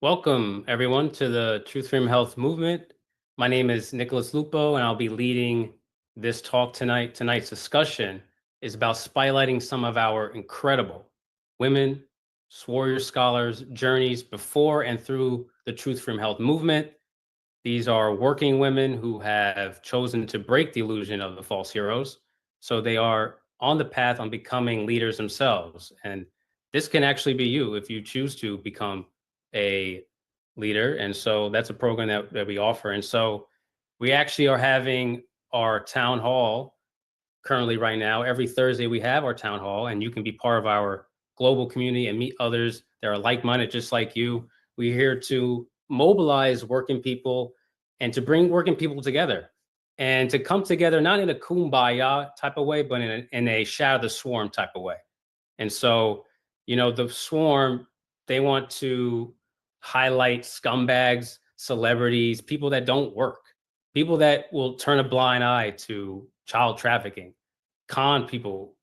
Welcome, everyone, to the Truth Freedom Health Movement. My name is Nicholas Lupo, and I'll be leading this talk tonight. Tonight's discussion is about spotlighting some of our incredible women, warrior scholars, journeys before and through the Truth Freedom Health Movement. These are working women who have chosen to break the illusion of the false heroes. So they are on the path on becoming leaders themselves. And this can actually be you if you choose to become a leader. And so that's a program that we offer. And so we actually are having our town hall currently right now. Every Thursday we have our town hall, and you can be part of our global community and meet others that are like-minded, just like you. We're here to mobilize working people and to bring working people together and to come together, not in a kumbaya type of way, but in a shadow the swarm type of way. And so, the swarm, they want to highlight scumbags, celebrities, people that don't work, people that will turn a blind eye to child trafficking, con people.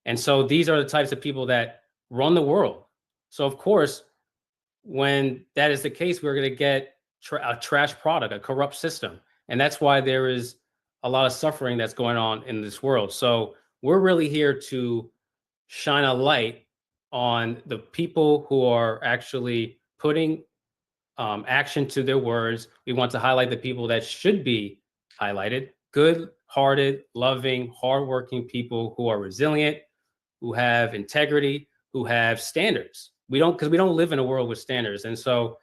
And so these are the types of people that run the world. So, of course, when that is the case, we're going to get a trash product, a corrupt system. And that's why there is a lot of suffering that's going on in this world. So we're really here to shine a light on the people who are actually putting action to their words. We want to highlight the people that should be highlighted: good-hearted, loving, hardworking people who are resilient, who have integrity, who have standards. Because we don't live in a world with standards, and so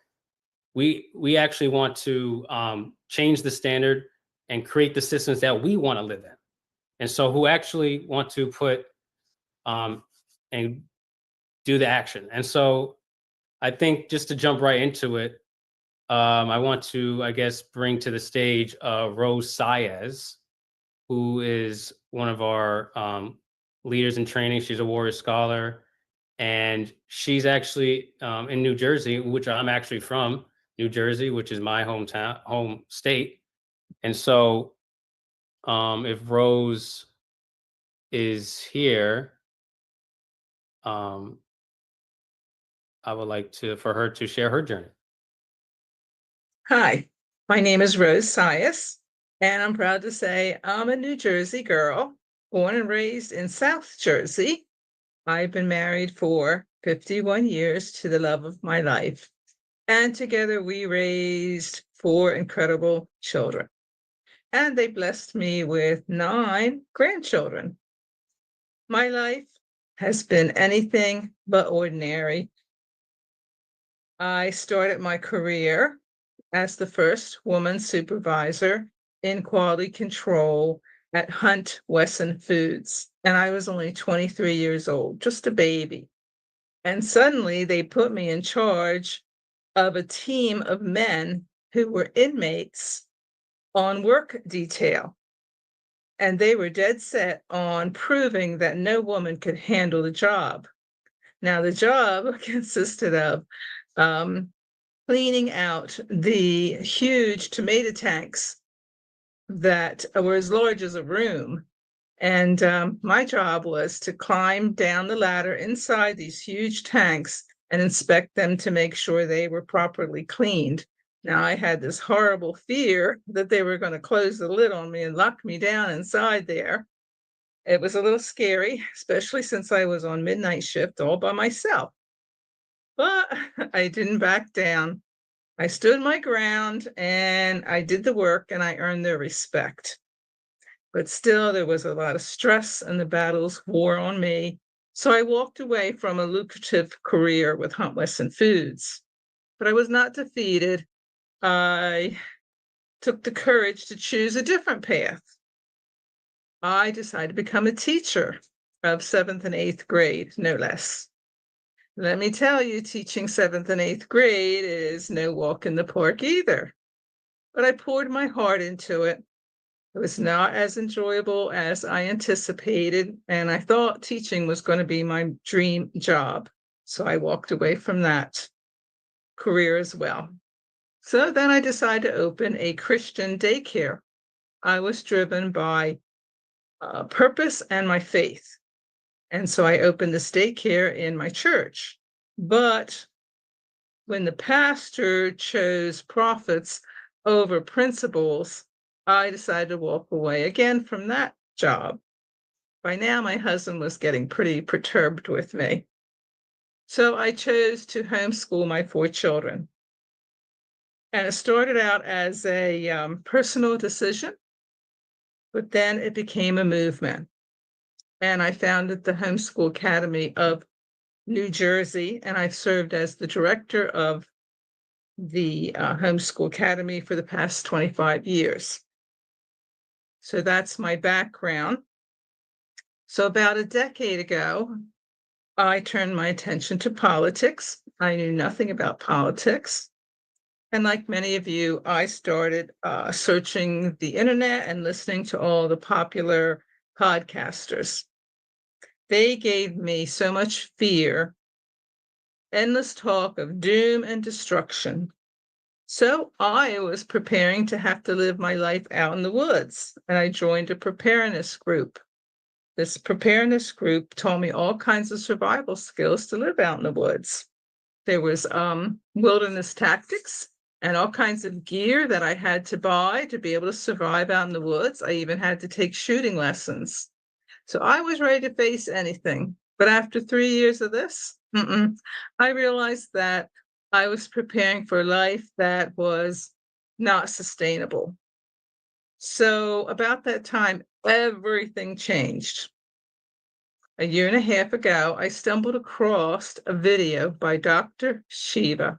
we actually want to change the standard and create the systems that we want to live in. And so, who actually want to put and do the action. And so, I think just to jump right into it, I want to, I guess, bring to the stage Rose Saez, who is one of our leaders in training. She's a warrior scholar, and she's actually in New Jersey, which I'm actually from, New Jersey, which is my home state. And so, if Rose is here, I would like for her to share her journey. Hi, my name is Rose Saez, and I'm proud to say I'm a New Jersey girl, born and raised in South Jersey. I've been married for 51 years to the love of my life, and together we raised 4 incredible children. And they blessed me with 9 grandchildren. My life has been anything but ordinary. I started my career as the first woman supervisor in quality control at Hunt Wesson Foods. And I was only 23 years old, just a baby. And suddenly they put me in charge of a team of men who were inmates on work detail. And they were dead set on proving that no woman could handle the job. Now, the job consisted of cleaning out the huge tomato tanks that were as large as a room. And my job was to climb down the ladder inside these huge tanks and inspect them to make sure they were properly cleaned. Now, I had this horrible fear that they were going to close the lid on me and lock me down inside there. It was a little scary, especially since I was on midnight shift all by myself. But I didn't back down. I stood my ground and I did the work and I earned their respect. But still, there was a lot of stress and the battles wore on me. So I walked away from a lucrative career with Hunt Wesson Foods. But I was not defeated. I took the courage to choose a different path. I decided to become a teacher of 7th and 8th grade, no less. Let me tell you, teaching 7th and 8th grade is no walk in the park either. But I poured my heart into it. It was not as enjoyable as I anticipated, and I thought teaching was going to be my dream job. So I walked away from that career as well. So then I decided to open a Christian daycare. I was driven by purpose and my faith. And so I opened this daycare in my church. But when the pastor chose profits over principles, I decided to walk away again from that job. By now, my husband was getting pretty perturbed with me. So I chose to homeschool my 4 children. And it started out as a personal decision, but then it became a movement. And I founded the Homeschool Academy of New Jersey, and I've served as the director of the Homeschool Academy for the past 25 years. So that's my background. So about a decade ago, I turned my attention to politics. I knew nothing about politics. And like many of you, I started searching the internet and listening to all the popular podcasters. They gave me so much fear, endless talk of doom and destruction. So I was preparing to have to live my life out in the woods, and I joined a preparedness group. This preparedness group taught me all kinds of survival skills to live out in the woods. There was wilderness tactics and all kinds of gear that I had to buy to be able to survive out in the woods. I even had to take shooting lessons. So I was ready to face anything. But after 3 years of this, I realized that I was preparing for a life that was not sustainable. So about that time, everything changed. A year and a half ago, I stumbled across a video by Dr.SHIVA.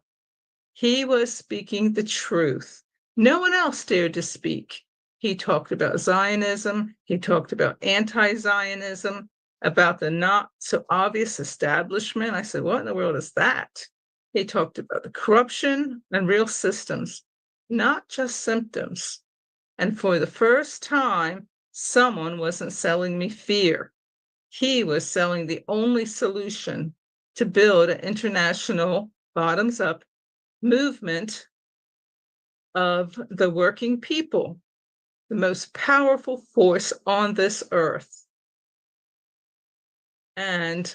He was speaking the truth. No one else dared to speak. He talked about Zionism. He talked about anti-Zionism, about the not so obvious establishment. I said, what in the world is that? He talked about the corruption and real systems, not just symptoms. And for the first time, someone wasn't selling me fear. He was selling the only solution to build an international bottoms-up movement of the working people, the most powerful force on this earth. And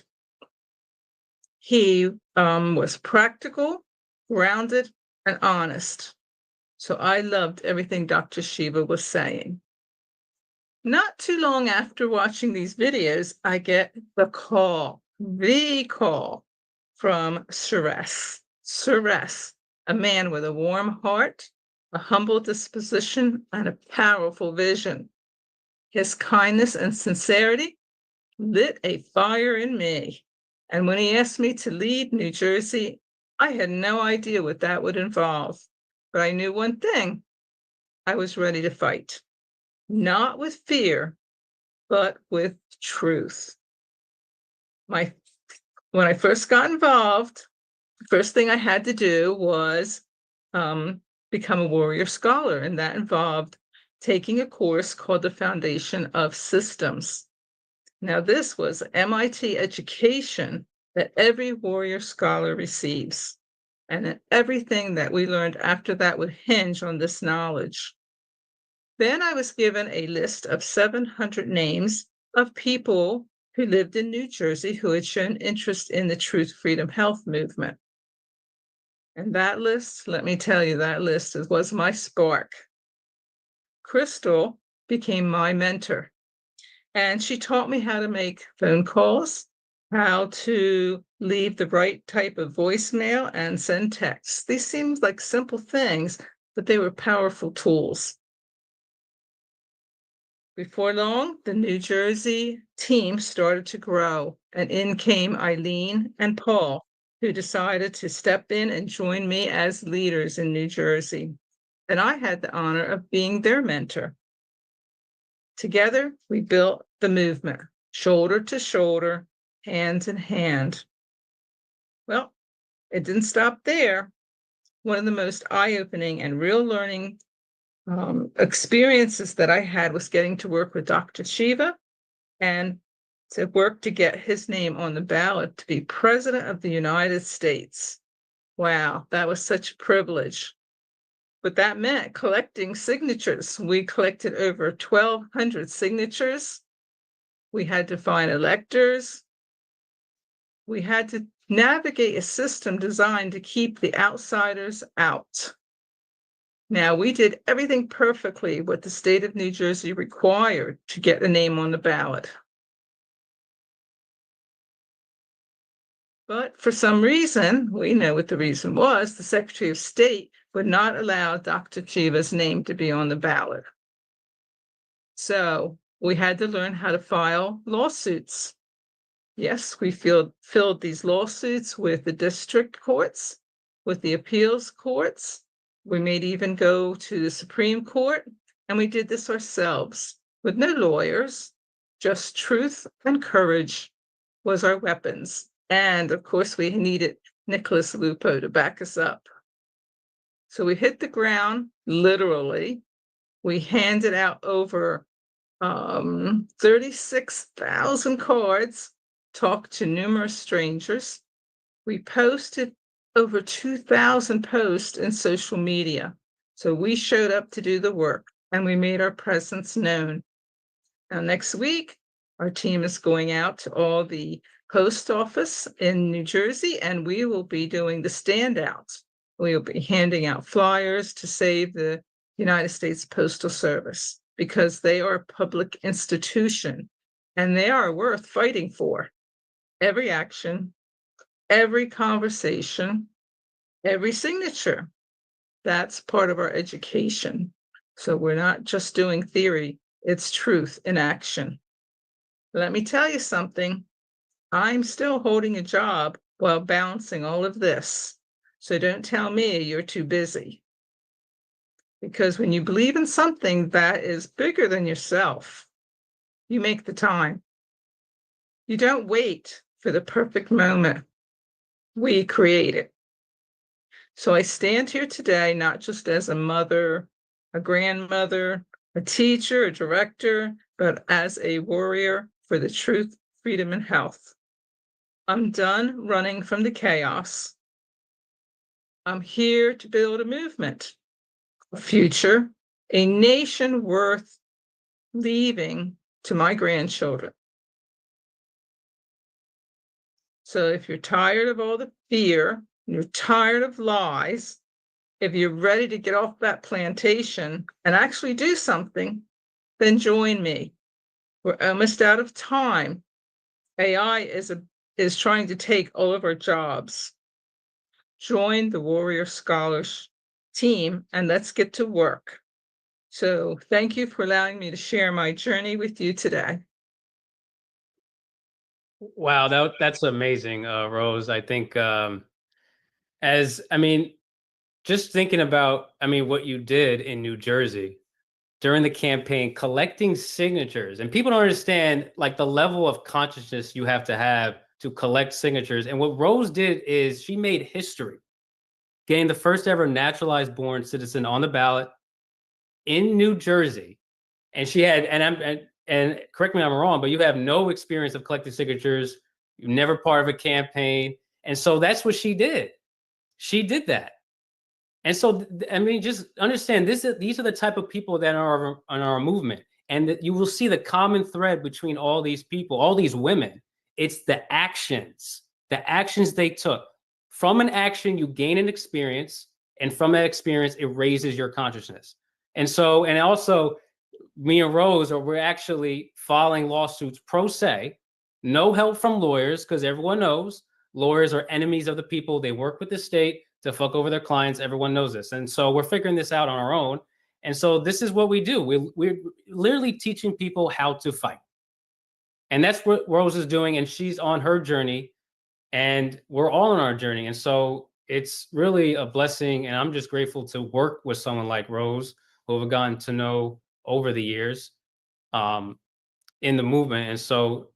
he was practical, grounded, and honest. So I loved everything Dr. Shiva was saying. Not too long after watching these videos, I get the call from Suresh, a man with a warm heart, a humble disposition, and a powerful vision. His kindness and sincerity lit a fire in me. And when he asked me to lead New Jersey, I had no idea what that would involve. But I knew one thing: I was ready to fight. Not with fear, but with truth. When I first got involved, the first thing I had to do was become a warrior scholar, and that involved taking a course called the Foundation of Systems. Now, this was MIT education that every warrior scholar receives, and everything that we learned after that would hinge on this knowledge. Then I was given a list of 700 names of people who lived in New Jersey who had shown interest in the Truth, Freedom, Health movement. And that list, let me tell you, that list was my spark. Crystal became my mentor, and she taught me how to make phone calls, how to leave the right type of voicemail and send texts. These seemed like simple things, but they were powerful tools. Before long, the New Jersey team started to grow, and in came Eileen and Paul, who decided to step in and join me as leaders in New Jersey. And I had the honor of being their mentor. Together, we built the movement, shoulder to shoulder, hand in hand. Well, it didn't stop there. One of the most eye-opening and real learning experiences that I had was getting to work with Dr. Shiva and to work to get his name on the ballot to be President of the United States. Wow, that was such a privilege. But that meant collecting signatures. We collected over 1,200 signatures. We had to find electors. We had to navigate a system designed to keep the outsiders out. Now, we did everything perfectly what the state of New Jersey required to get a name on the ballot. But for some reason, we know what the reason was, the Secretary of State would not allow Dr.SHIVA's name to be on the ballot. So we had to learn how to file lawsuits. Yes, we filled these lawsuits with the district courts, with the appeals courts. We may even go to the Supreme Court, and we did this ourselves with no lawyers, just truth and courage was our weapons. And of course, we needed Nicholas Lupo to back us up. So we hit the ground, literally. We handed out over 36,000 cards, talked to numerous strangers. We posted over 2,000 posts in social media. So we showed up to do the work and we made our presence known. Now, next week, our team is going out to all the post office in New Jersey, and we will be doing the standouts. We will be handing out flyers to save the United States Postal Service because they are a public institution and they are worth fighting for. Every action, every conversation, every signature, that's part of our education. So we're not just doing theory, it's truth in action. Let me tell you something. I'm still holding a job while balancing all of this. So don't tell me you're too busy. Because when you believe in something that is bigger than yourself, you make the time. You don't wait for the perfect moment. We create it. So I stand here today, not just as a mother, a grandmother, a teacher, a director, but as a warrior for the truth, freedom, and health. I'm done running from the chaos. I'm here to build a movement, a future, a nation worth leaving to my grandchildren. So if you're tired of all the fear, you're tired of lies, if you're ready to get off that plantation and actually do something, then join me. We're almost out of time. AI is trying to take all of our jobs. Join the Warrior Scholars team and let's get to work. So thank you for allowing me to share my journey with you today. Wow, that's amazing, Rose. I think just thinking about, what you did in New Jersey during the campaign, collecting signatures, and people don't understand like the level of consciousness you have to collect signatures. And what Rose did is she made history, getting the first ever naturalized born citizen on the ballot in New Jersey. And she had, and correct me if I'm wrong, but you have no experience of collecting signatures. You're never part of a campaign. And so that's what she did. She did that. And so, just understand these are the type of people that are on our movement. And that you will see the common thread between all these people, all these women. It's the actions they took. From an action, you gain an experience. And from that experience, it raises your consciousness. And so, and also, me and Rose, we're actually filing lawsuits pro se, no help from lawyers, because everyone knows lawyers are enemies of the people. They work with the state to fuck over their clients. Everyone knows this. And so we're figuring this out on our own. And so this is what we do. We're literally teaching people how to fight. And that's what Rose is doing. And she's on her journey. And we're all on our journey. And so it's really a blessing. And I'm just grateful to work with someone like Rose, who I've gotten to know over the years in the movement. And so,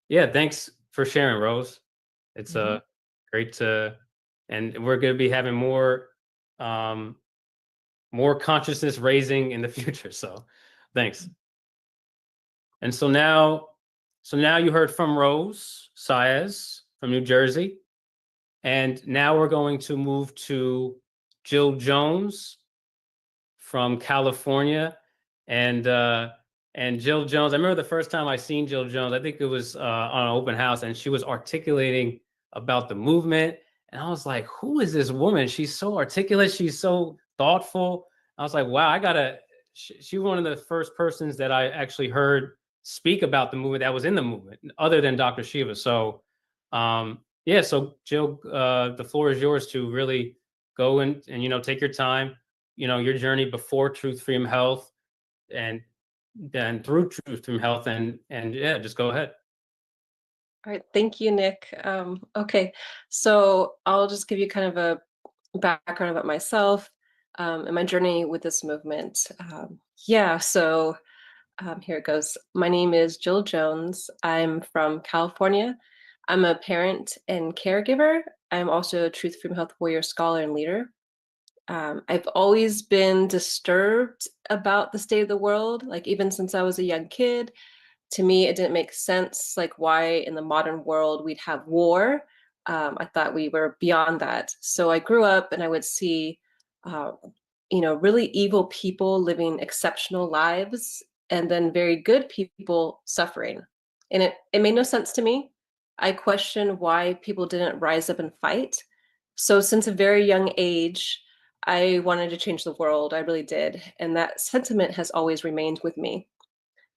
yeah, thanks for sharing, Rose. It's great to, and we're going to be having more consciousness raising in the future. So thanks. And so now you heard from Rose Saez from New Jersey. And now we're going to move to Jill Jones from California. And Jill Jones, I remember the first time I seen Jill Jones, I think it was on an open house, and she was articulating about the movement. And I was like, who is this woman? She's so articulate. She's so thoughtful. I was like, wow, she was one of the first persons that I actually heard speak about the movement that was in the movement, other than Dr. Shiva. So, yeah, so Jill, the floor is yours to really go and take your time, your journey before Truth Freedom Health and then through Truth Freedom Health, and yeah, just go ahead. All right, thank you, Nick. Okay, so I'll just give you kind of a background about myself and my journey with this movement. Yeah, so here it goes. My name is Jill Jones. I'm from California. I'm a parent and caregiver. I'm also a Truth Freedom Health warrior, scholar, and leader. I've always been disturbed about the state of the world, like even since I was a young kid. To me, it didn't make sense, like why in the modern world we'd have war. I thought we were beyond that. So I grew up and I would see, really evil people living exceptional lives, and then very good people suffering. And it made no sense to me. I questioned why people didn't rise up and fight. So since a very young age, I wanted to change the world. I really did. And that sentiment has always remained with me.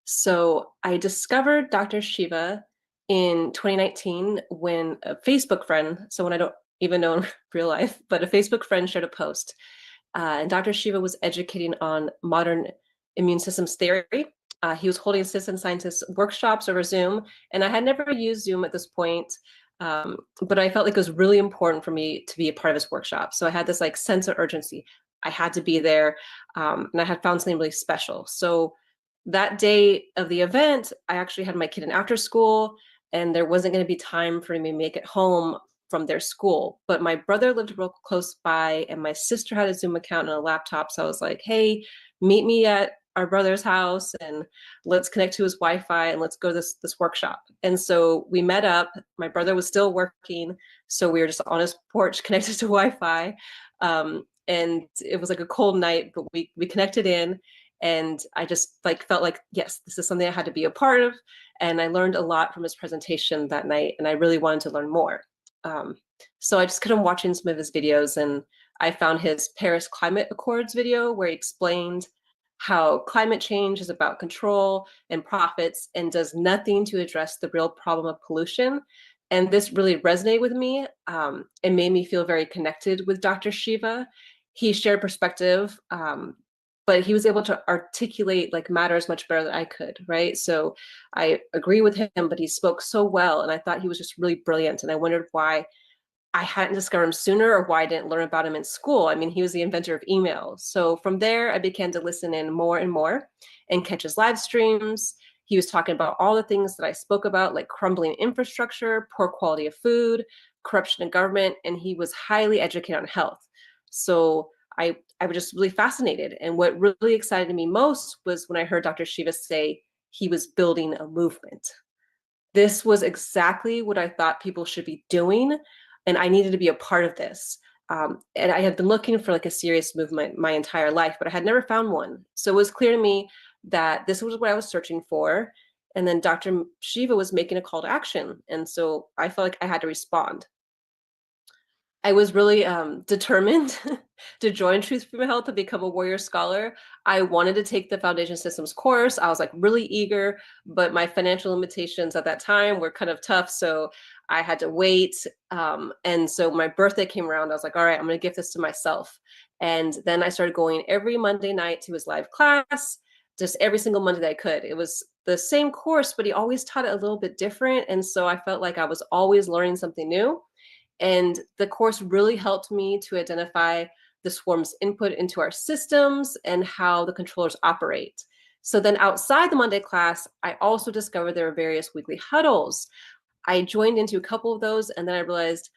So I discovered Dr.SHIVA in 2019 when a Facebook friend, someone I don't even know in real life, but a Facebook friend shared a post. And Dr.SHIVA was educating on modern immune systems theory. He was holding citizen scientists workshops over Zoom, and I had never used Zoom at this point, but I felt like it was really important for me to be a part of his workshop. So I had this like sense of urgency. I had to be there, and I had found something really special. So that day of the event, I actually had my kid in after school, and there wasn't going to be time for me to make it home from their school. But my brother lived real close by, and my sister had a Zoom account and a laptop. So I was like, hey, meet me at our brother's house and let's connect to his Wi-Fi and let's go to this workshop. And so we met up. My brother was still working, so we were just on his porch connected to Wi-Fi. And it was like a cold night, but we connected in. And I just felt like, yes, this is something I had to be a part of. And I learned a lot from his presentation that night, and I really wanted to learn more. So I just kept on watching some of his videos, and I found his Paris Climate Accords video where he explained how climate change is about control and profits and does nothing to address the real problem of pollution. And this really resonated with me. It made me feel very connected with Dr. Shiva. He shared perspective, but he was able to articulate like matters much better than I could, right? So I agree with him, but he spoke so well, and I thought he was just really brilliant. And I wondered why I hadn't discovered him sooner, or why I didn't learn about him in school. I mean, he was the inventor of email. So from there, I began to listen in more and more and catch his live streams. He was talking about all the things that I spoke about, like crumbling infrastructure, poor quality of food, corruption in government, and he was highly educated on health. So I was just really fascinated. And what really excited me most was when I heard Dr. Shiva say he was building a movement. This was exactly what I thought people should be doing, and I needed to be a part of this. And I had been looking for like a serious movement my entire life, but I had never found one. So it was clear to me that this was what I was searching for. And then Dr. Shiva was making a call to action. And so I felt like I had to respond. I was really determined to join Truth Freedom Health and become a warrior scholar. I wanted to take the foundation systems course. I was like really eager, but my financial limitations at that time were kind of tough. So I had to wait. And so my birthday came around. I was like, all right, I'm going to give this to myself. And then I started going every Monday night to his live class, just every single Monday that I could. It was the same course, but he always taught it a little bit different. And so I felt like I was always learning something new. And the course really helped me to identify the swarm's input into our systems and how the controllers operate. So then outside the Monday class, I also discovered there were various weekly huddles. I joined into a couple of those, and then I realized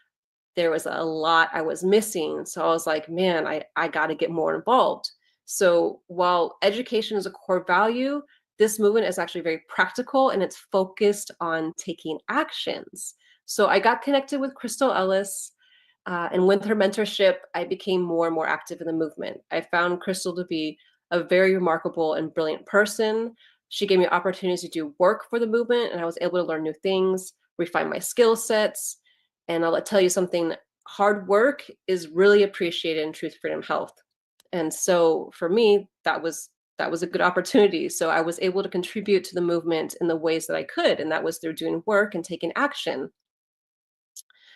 there was a lot I was missing. So I was like, man, I got to get more involved. So while education is a core value, this movement is actually very practical, and it's focused on taking actions. So I got connected with Crystal Ellis, and with her mentorship, I became more and more active in the movement. I found Crystal to be a very remarkable and brilliant person. She gave me opportunities to do work for the movement, and I was able to learn new things, refine my skill sets. And I'll tell you something, hard work is really appreciated in Truth, Freedom, Health. And so for me, that was a good opportunity. So I was able to contribute to the movement in the ways that I could, and that was through doing work and taking action.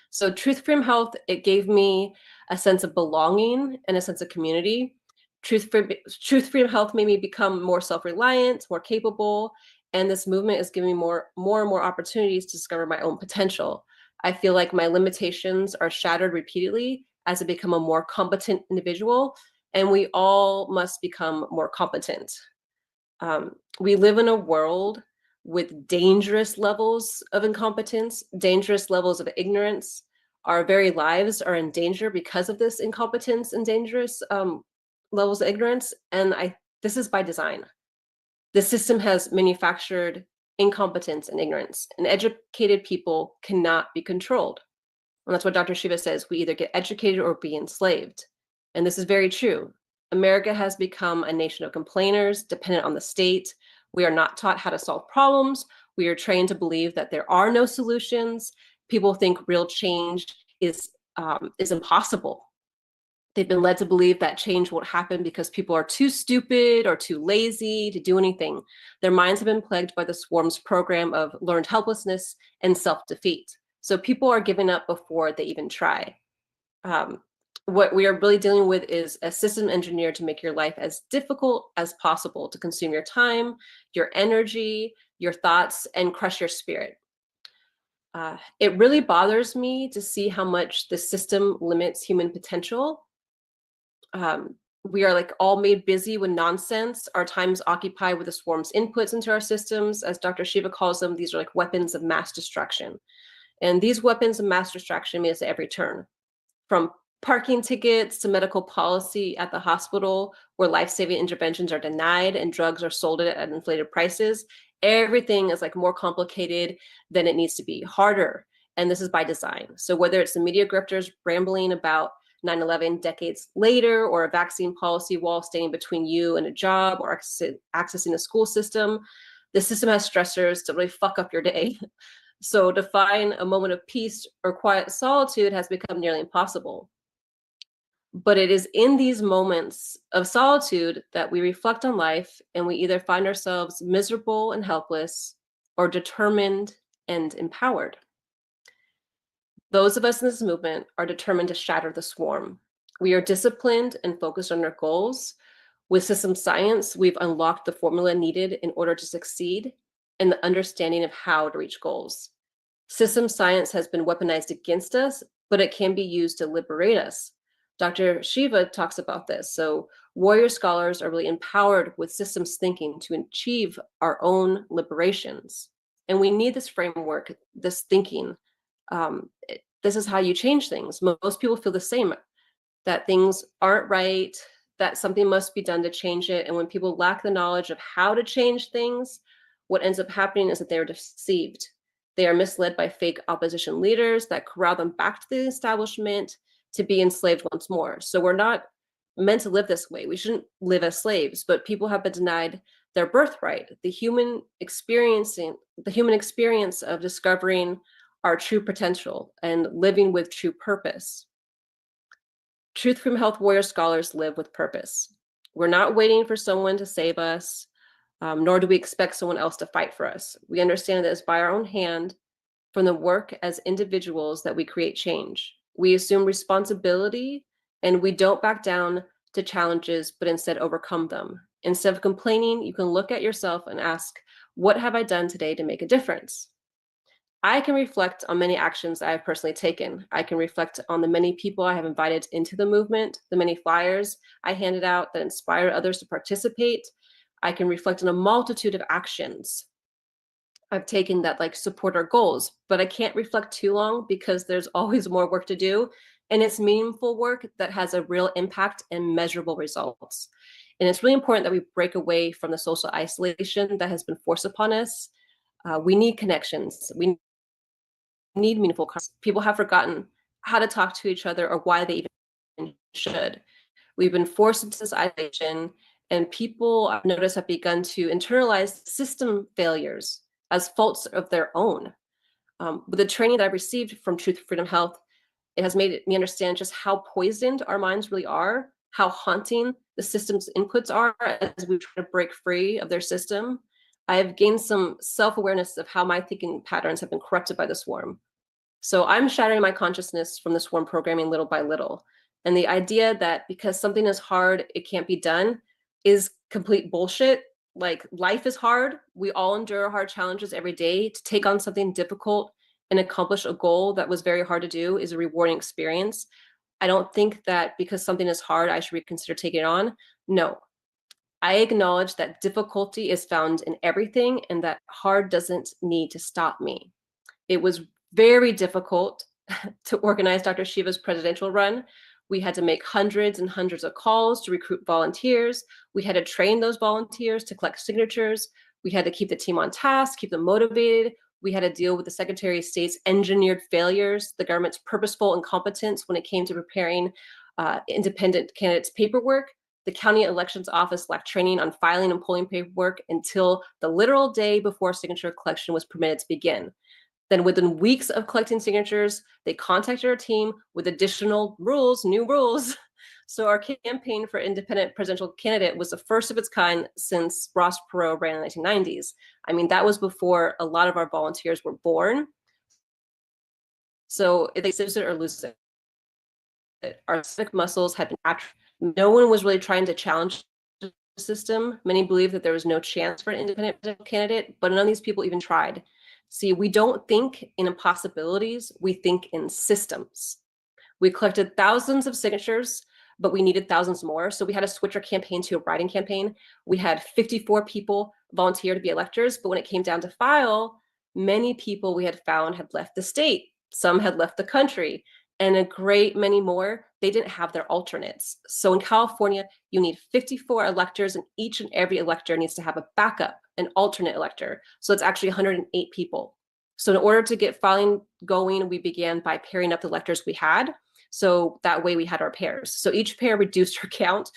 So Truth, Freedom, Health, it gave me a sense of belonging and a sense of community. Truth, Freedom, Health made me become more self-reliant, more capable, and this movement is giving me more and more opportunities to discover my own potential. I feel like my limitations are shattered repeatedly as I become a more competent individual, and we all must become more competent. We live in a world with dangerous levels of incompetence, dangerous levels of ignorance. Our very lives are in danger because of this incompetence and dangerous levels of ignorance. And this is by design. The system has manufactured incompetence and ignorance, and educated people cannot be controlled. And that's what Dr. Shiva says, we either get educated or be enslaved. And this is very true. America has become a nation of complainers, dependent on the state. We are not taught how to solve problems. We are trained to believe that there are no solutions. People think real change is impossible. They've been led to believe that change won't happen because people are too stupid or too lazy to do anything. Their minds have been plagued by the swarm's program of learned helplessness and self-defeat. So people are giving up before they even try. What we are really dealing with is a system engineered to make your life as difficult as possible, to consume your time, your energy, your thoughts, and crush your spirit. It really bothers me to see how much the system limits human potential. We are like all made busy with nonsense. Our time's occupied with the swarm's inputs into our systems. As Dr. Shiva calls them, these are like weapons of mass destruction. And these weapons of mass destruction meet us at every turn, from parking tickets to medical policy at the hospital where life-saving interventions are denied and drugs are sold at inflated prices. Everything is like more complicated than it needs to be, harder. And this is by design. So whether it's the media grifters rambling about 9/11 decades later, or a vaccine policy wall standing between you and a job, or accessing a school system, the system has stressors to really fuck up your day. So to find a moment of peace or quiet solitude has become nearly impossible. But it is in these moments of solitude that we reflect on life, and we either find ourselves miserable and helpless, or determined and empowered. Those of us in this movement are determined to shatter the swarm. We are disciplined and focused on our goals. With system science, we've unlocked the formula needed in order to succeed, and the understanding of how to reach goals. System science has been weaponized against us, but it can be used to liberate us. Dr. Shiva talks about this. So warrior scholars are really empowered with systems thinking to achieve our own liberations. And we need this framework, this thinking. This is how you change things. Most people feel the same, that things aren't right, that something must be done to change it. And when people lack the knowledge of how to change things, what ends up happening is that they are deceived. They are misled by fake opposition leaders that corral them back to the establishment to be enslaved once more. So we're not meant to live this way. We shouldn't live as slaves, but people have been denied their birthright, the human experience of discovering our true potential and living with true purpose. Truth from Health warrior scholars live with purpose. We're not waiting for someone to save us, nor do we expect someone else to fight for us. We understand that it's by our own hand, from the work as individuals, that we create change. We assume responsibility, and we don't back down to challenges, but instead overcome them. Instead of complaining, you can look at yourself and ask, what have I done today to make a difference? I can reflect on many actions I have personally taken. I can reflect on the many people I have invited into the movement, the many flyers I handed out that inspired others to participate. I can reflect on a multitude of actions I've taken that like support our goals, but I can't reflect too long because there's always more work to do. And it's meaningful work that has a real impact and measurable results. And it's really important that we break away from the social isolation that has been forced upon us. We need connections. We need meaningful conversations. People have forgotten how to talk to each other or why they even should. We've been forced into this isolation, and people, I've noticed, have begun to internalize system failures as faults of their own. With the training that I've received from Truth Freedom Health, it has made me understand just how poisoned our minds really are, how haunting the system's inputs are as we try to break free of their system. I have gained some self-awareness of how my thinking patterns have been corrupted by the swarm. So I'm shattering my consciousness from the swarm programming little by little. And the idea that because something is hard, it can't be done is complete bullshit. Like, life is hard. We all endure hard challenges every day. To take on something difficult and accomplish a goal that was very hard to do is a rewarding experience. I don't think that because something is hard, I should reconsider taking it on. No, I acknowledge that difficulty is found in everything and that hard doesn't need to stop me. It was very difficult to organize Dr. Shiva's presidential run. We had to make hundreds and hundreds of calls to recruit volunteers. We had to train those volunteers to collect signatures. We had to keep the team on task, keep them motivated. We had to deal with the Secretary of State's engineered failures, the government's purposeful incompetence when it came to preparing independent candidates' paperwork. The county elections office lacked training on filing and polling paperwork until the literal day before signature collection was permitted to begin. Then within weeks of collecting signatures, they contacted our team with additional rules, new rules. So our campaign for independent presidential candidate was the first of its kind since Ross Perot ran in the 1990s. I mean, that was before a lot of our volunteers were born. So if they use it or lose it, our civic muscles had been atrophied. No one was really trying to challenge the system. Many believed that there was no chance for an independent presidential candidate, but none of these people even tried. See, we don't think in impossibilities, we think in systems. We collected thousands of signatures, but we needed thousands more. So we had to switch our campaign to a writing campaign. We had 54 people volunteer to be electors, but when it came down to file, many people we had found had left the state. Some had left the country, and a great many more, they didn't have their alternates. So in California, you need 54 electors, and each and every elector needs to have a backup, an alternate elector. So it's actually 108 people. So in order to get filing going, we began by pairing up the electors we had. So that way we had our pairs. So each pair reduced our count,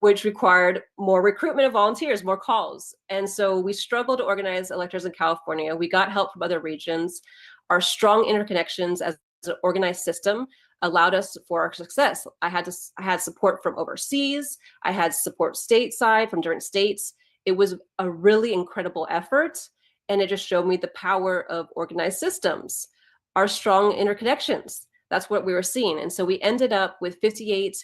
which required more recruitment of volunteers, more calls. And so we struggled to organize electors in California. We got help from other regions. Our strong interconnections as an organized system allowed us for our success. I had support from overseas. I had support stateside from different states. It was a really incredible effort. And it just showed me the power of organized systems, our strong interconnections. That's what we were seeing. And so we ended up with 58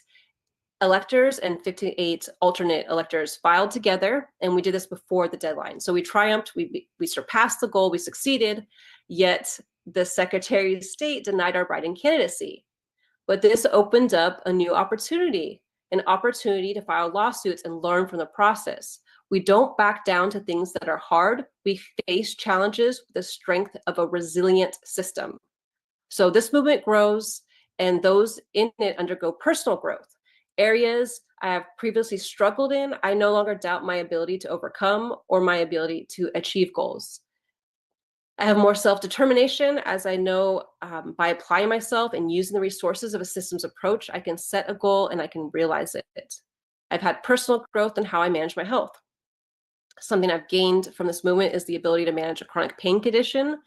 electors and 58 alternate electors filed together. And we did this before the deadline. So we triumphed, we surpassed the goal, we succeeded, yet the Secretary of State denied our writing candidacy. But this opened up a new opportunity, an opportunity to file lawsuits and learn from the process. We don't back down to things that are hard. We face challenges with the strength of a resilient system. So this movement grows, and those in it undergo personal growth. Areas I have previously struggled in, I no longer doubt my ability to overcome or my ability to achieve goals. I have more self-determination as I know by applying myself and using the resources of a systems approach, I can set a goal and I can realize it. I've had personal growth in how I manage my health. Something I've gained from this movement is the ability to manage a chronic pain condition.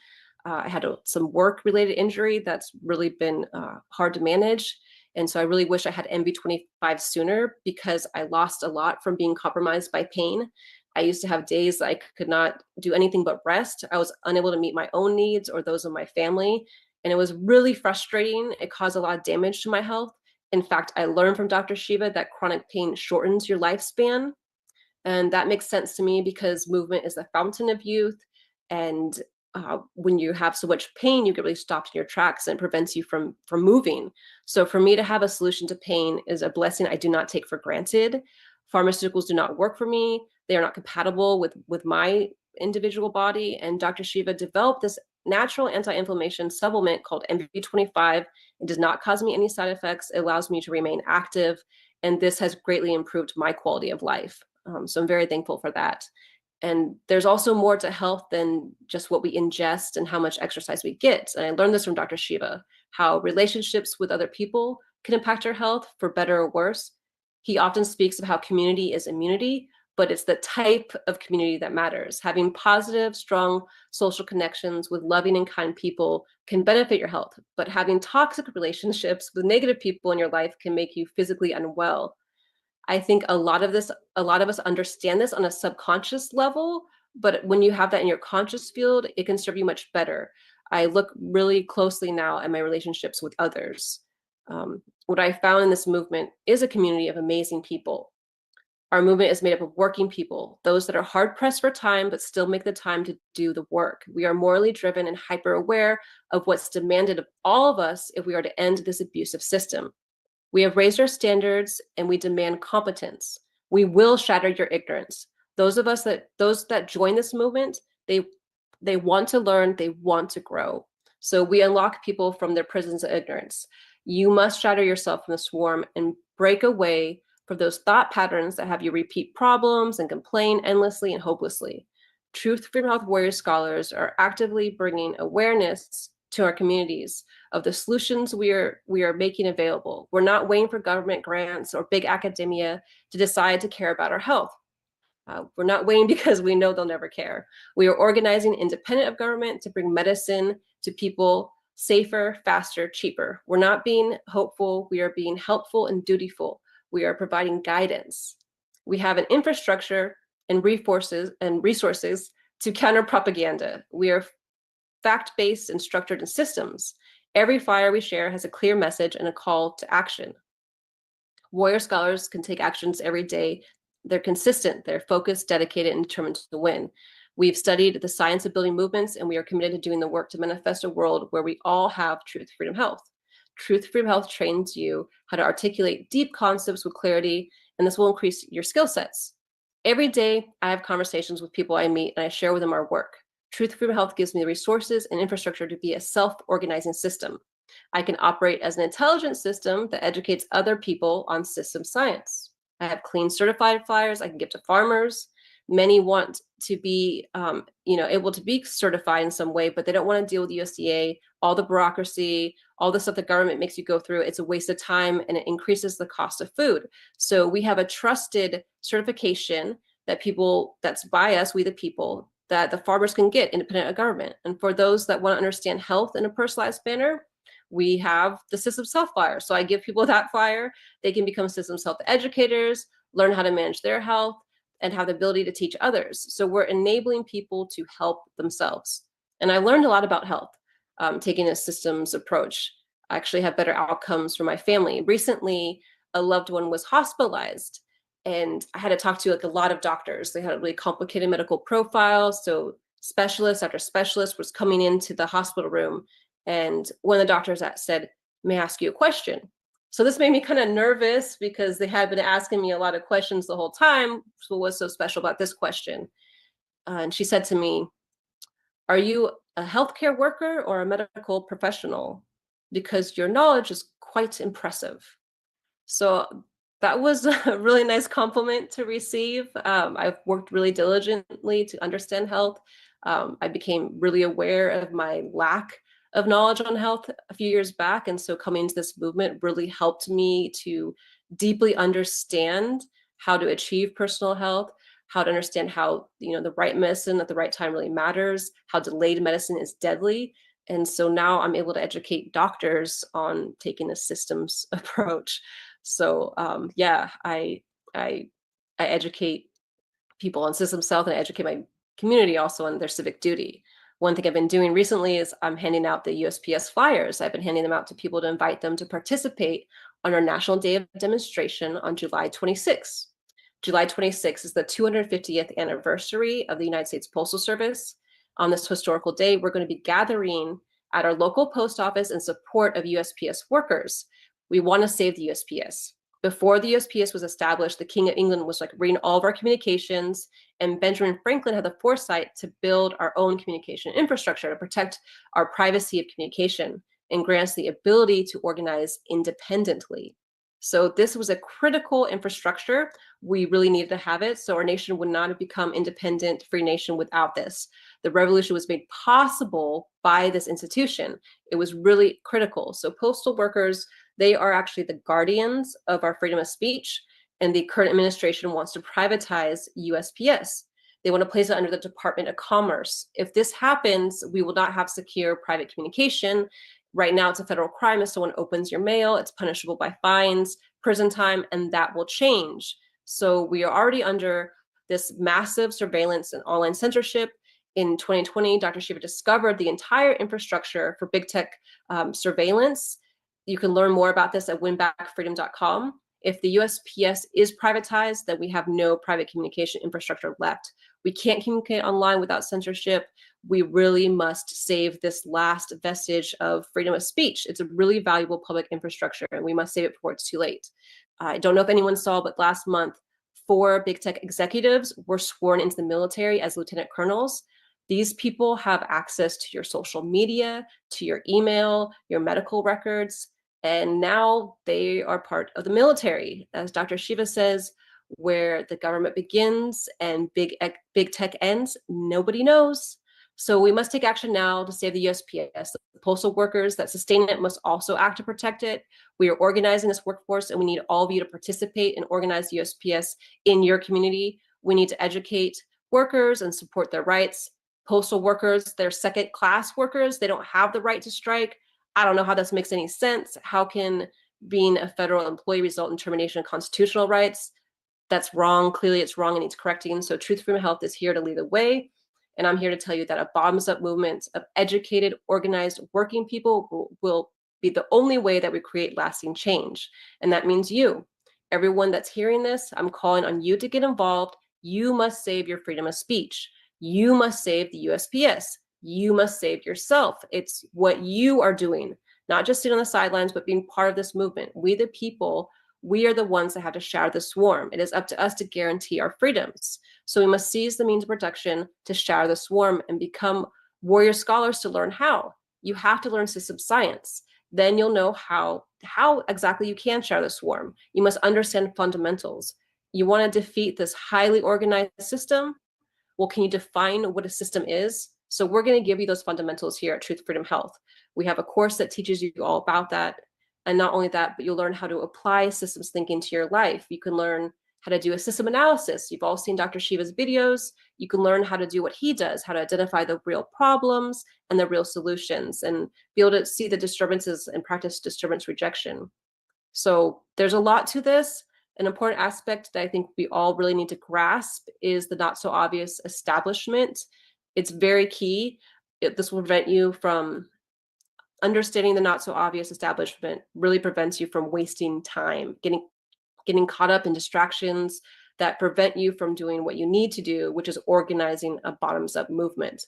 I had some work-related injury that's really been hard to manage. And so I really wish I had MV25 sooner because I lost a lot from being compromised by pain. I used to have days I could not do anything but rest. I was unable to meet my own needs or those of my family. And it was really frustrating. It caused a lot of damage to my health. In fact, I learned from Dr. Shiva that chronic pain shortens your lifespan. And that makes sense to me because movement is the fountain of youth. And when you have so much pain, you get really stopped in your tracks and it prevents you from moving. So for me to have a solution to pain is a blessing I do not take for granted. Pharmaceuticals do not work for me. They are not compatible with my individual body. And Dr. Shiva developed this natural anti-inflammation supplement called MV25. It does not cause me any side effects. It allows me to remain active. And this has greatly improved my quality of life. So I'm very thankful for that. And there's also more to health than just what we ingest and how much exercise we get. And I learned this from Dr. Shiva, how relationships with other people can impact our health for better or worse. He often speaks of how community is immunity, but it's the type of community that matters. Having positive, strong social connections with loving and kind people can benefit your health, but having toxic relationships with negative people in your life can make you physically unwell. I think a lot of us understand this on a subconscious level, but when you have that in your conscious field, it can serve you much better. I look really closely now at my relationships with others. What I found in this movement is a community of amazing people. Our movement is made up of working people, those that are hard pressed for time, but still make the time to do the work. We are morally driven and hyper aware of what's demanded of all of us if we are to end this abusive system. We have raised our standards and we demand competence. We will shatter your ignorance. Those that join this movement, they want to learn, they want to grow. So we unlock people from their prisons of ignorance. You must shatter yourself from the swarm and break away from those thought patterns that have you repeat problems and complain endlessly and hopelessly. Truth Freedom Health Warrior Scholars are actively bringing awareness to our communities of the solutions we are making available. We're not waiting for government grants or big academia to decide to care about our health. We're not waiting because we know they'll never care. We are organizing independent of government to bring medicine to people safer, faster, cheaper. We're not being hopeful. We are being helpful and dutiful. We are providing guidance. We have an infrastructure and resources to counter propaganda. We are fact-based and structured in systems. Every flyer we share has a clear message and a call to action. Warrior Scholars can take actions every day. They're consistent, they're focused, dedicated, and determined to win. We've studied the science of building movements, and we are committed to doing the work to manifest a world where we all have truth, freedom, health. Truth, freedom, health trains you how to articulate deep concepts with clarity, and this will increase your skill sets. Every day, I have conversations with people I meet, and I share with them our work. Truth, freedom, health gives me the resources and infrastructure to be a self-organizing system. I can operate as an intelligent system that educates other people on system science. I have clean certified flyers I can give to farmers. Many want to be able to be certified in some way, but they don't want to deal with USDA, all the bureaucracy, all the stuff the government makes you go through. It's a waste of time and it increases the cost of food. So we have a trusted certification that's by us, we the people, that the farmers can get independent of government. And for those that want to understand health in a personalized manner, we have the system health flyer. So I give people that flyer. They can become systems health educators, learn how to manage their health, and have the ability to teach others. So we're enabling people to help themselves. And I learned a lot about health, taking a systems approach. I actually have better outcomes for my family. Recently, a loved one was hospitalized, and I had to talk to a lot of doctors. They had a really complicated medical profile. So specialist after specialist was coming into the hospital room. And one of the doctors said, "May I ask you a question?" So this made me kind of nervous because they had been asking me a lot of questions the whole time. So what was so special about this question? And she said to me, "Are you a healthcare worker or a medical professional? Because your knowledge is quite impressive." So that was a really nice compliment to receive. I've worked really diligently to understand health. I became really aware of my lack of knowledge on health a few years back. And so coming into this movement really helped me to deeply understand how to achieve personal health, how to understand how, the right medicine at the right time really matters, how delayed medicine is deadly. And so now I'm able to educate doctors on taking a systems approach. So I educate people on systems health and I educate my community also on their civic duty. One thing I've been doing recently is I'm handing out the USPS flyers. I've been handing them out to people to invite them to participate on our National Day of Demonstration on July 26th. July 26th is the 250th anniversary of the United States Postal Service. On this historical day, we're going to be gathering at our local post office in support of USPS workers. We want to save the USPS. Before the USPS was established, the King of England was reading all of our communications, and Benjamin Franklin had the foresight to build our own communication infrastructure to protect our privacy of communication and grants the ability to organize independently. So this was a critical infrastructure. We really needed to have it. So our nation would not have become independent, free nation without this. The revolution was made possible by this institution. It was really critical. So postal workers, they are actually the guardians of our freedom of speech. and the current administration wants to privatize USPS. They want to place it under the Department of Commerce. If this happens, we will not have secure private communication. Right now, it's a federal crime if someone opens your mail. It's punishable by fines, prison time, and that will change. So we are already under this massive surveillance and online censorship. In 2020, Dr. Shiva discovered the entire infrastructure for big tech surveillance. You can learn more about this at winbackfreedom.com. If the USPS is privatized, then we have no private communication infrastructure left. We can't communicate online without censorship. We really must save this last vestige of freedom of speech. It's a really valuable public infrastructure, and we must save it before it's too late. I don't know if anyone saw, but last month, 4 big tech executives were sworn into the military as lieutenant colonels. These people have access to your social media, to your email, your medical records, and now they are part of the military. As Dr. Shiva says, where the government begins and big tech ends, nobody knows. So we must take action now to save the USPS. The postal workers that sustain it must also act to protect it. We are organizing this workforce, and we need all of you to participate and organize the USPS in your community. We need to educate workers and support their rights. Postal workers, they're second-class workers. They don't have the right to strike. I don't know how this makes any sense. How can being a federal employee result in termination of constitutional rights? That's wrong. Clearly, it's wrong and needs correcting. So Truth, Freedom, Health is here to lead the way. And I'm here to tell you that a bottoms-up movement of educated, organized, working people will be the only way that we create lasting change. And that means you. Everyone that's hearing this, I'm calling on you to get involved. You must save your freedom of speech. You must save the USPS. You must save yourself. It's what you are doing, not just sitting on the sidelines, but being part of this movement. We, the people, we are the ones that have to shatter the swarm. It is up to us to guarantee our freedoms. So we must seize the means of protection to shatter the swarm and become warrior scholars to learn how. You have to learn system science. Then you'll know how exactly you can shatter the swarm. You must understand fundamentals. You want to defeat this highly organized system? Well, can you define what a system is? So we're going to give you those fundamentals here at Truth, Freedom, Health. We have a course that teaches you all about that. And not only that, but you'll learn how to apply systems thinking to your life. You can learn how to do a system analysis. You've all seen Dr. Shiva's videos. You can learn how to do what he does, how to identify the real problems and the real solutions, and be able to see the disturbances and practice disturbance rejection. So there's a lot to this. An important aspect that I think we all really need to grasp is the not so obvious establishment. It's very key. This will prevent you from understanding the not so obvious establishment. Really prevents you from wasting time, getting caught up in distractions that prevent you from doing what you need to do, which is organizing a bottoms-up movement.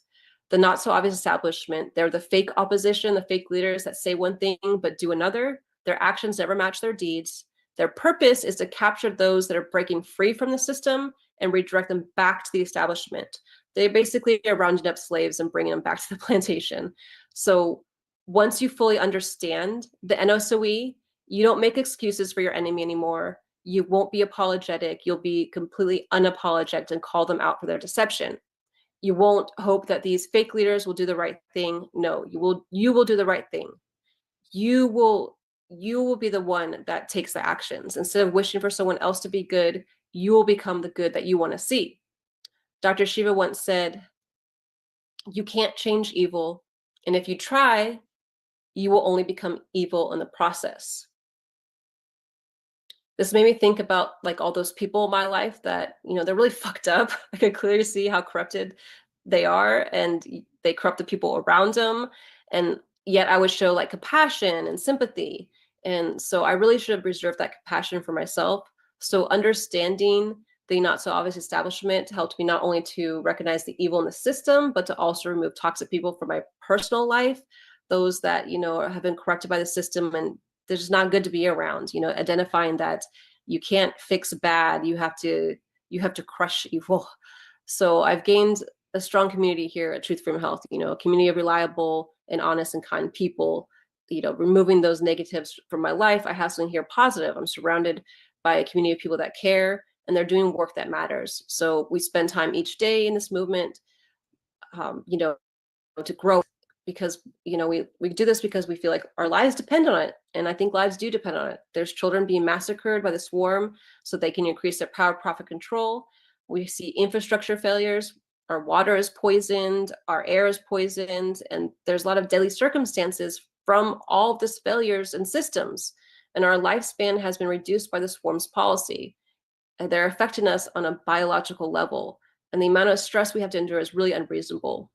The not so obvious establishment, they're the fake opposition, the fake leaders that say one thing but do another. Their actions never match their deeds. Their purpose is to capture those that are breaking free from the system and redirect them back to the establishment. They basically are rounding up slaves and bringing them back to the plantation. So once you fully understand the NOSOE, you don't make excuses for your enemy anymore. You won't be apologetic. You'll be completely unapologetic and call them out for their deception. You won't hope that these fake leaders will do the right thing. No, you will do the right thing. You will be the one that takes the actions. Instead of wishing for someone else to be good, you will become the good that you want to see. Dr. Shiva once said, you can't change evil, and if you try, you will only become evil in the process. This made me think about like all those people in my life that, they're really fucked up. I could clearly see how corrupted they are, and they corrupt the people around them. And yet I would show like compassion and sympathy. And so I really should have reserved that compassion for myself. So understanding the not so obvious establishment helped me not only to recognize the evil in the system, but to also remove toxic people from my personal life, those that, have been corrupted by the system and they're just not good to be around, identifying that you can't fix bad, you have to crush evil. So I've gained a strong community here at Truth, Freedom, Health, a community of reliable and honest and kind people, removing those negatives from my life. I have something here positive. I'm surrounded by a community of people that care, and they're doing work that matters. So we spend time each day in this movement, to grow. because, you know, we do this because we feel like our lives depend on it. And I think lives do depend on it. There's children being massacred by the swarm so they can increase their power, profit, control. We see infrastructure failures. Our water is poisoned, our air is poisoned, and there's a lot of deadly circumstances from all of these failures and systems. And our lifespan has been reduced by the swarm's policy. And they're affecting us on a biological level. And the amount of stress we have to endure is really unreasonable.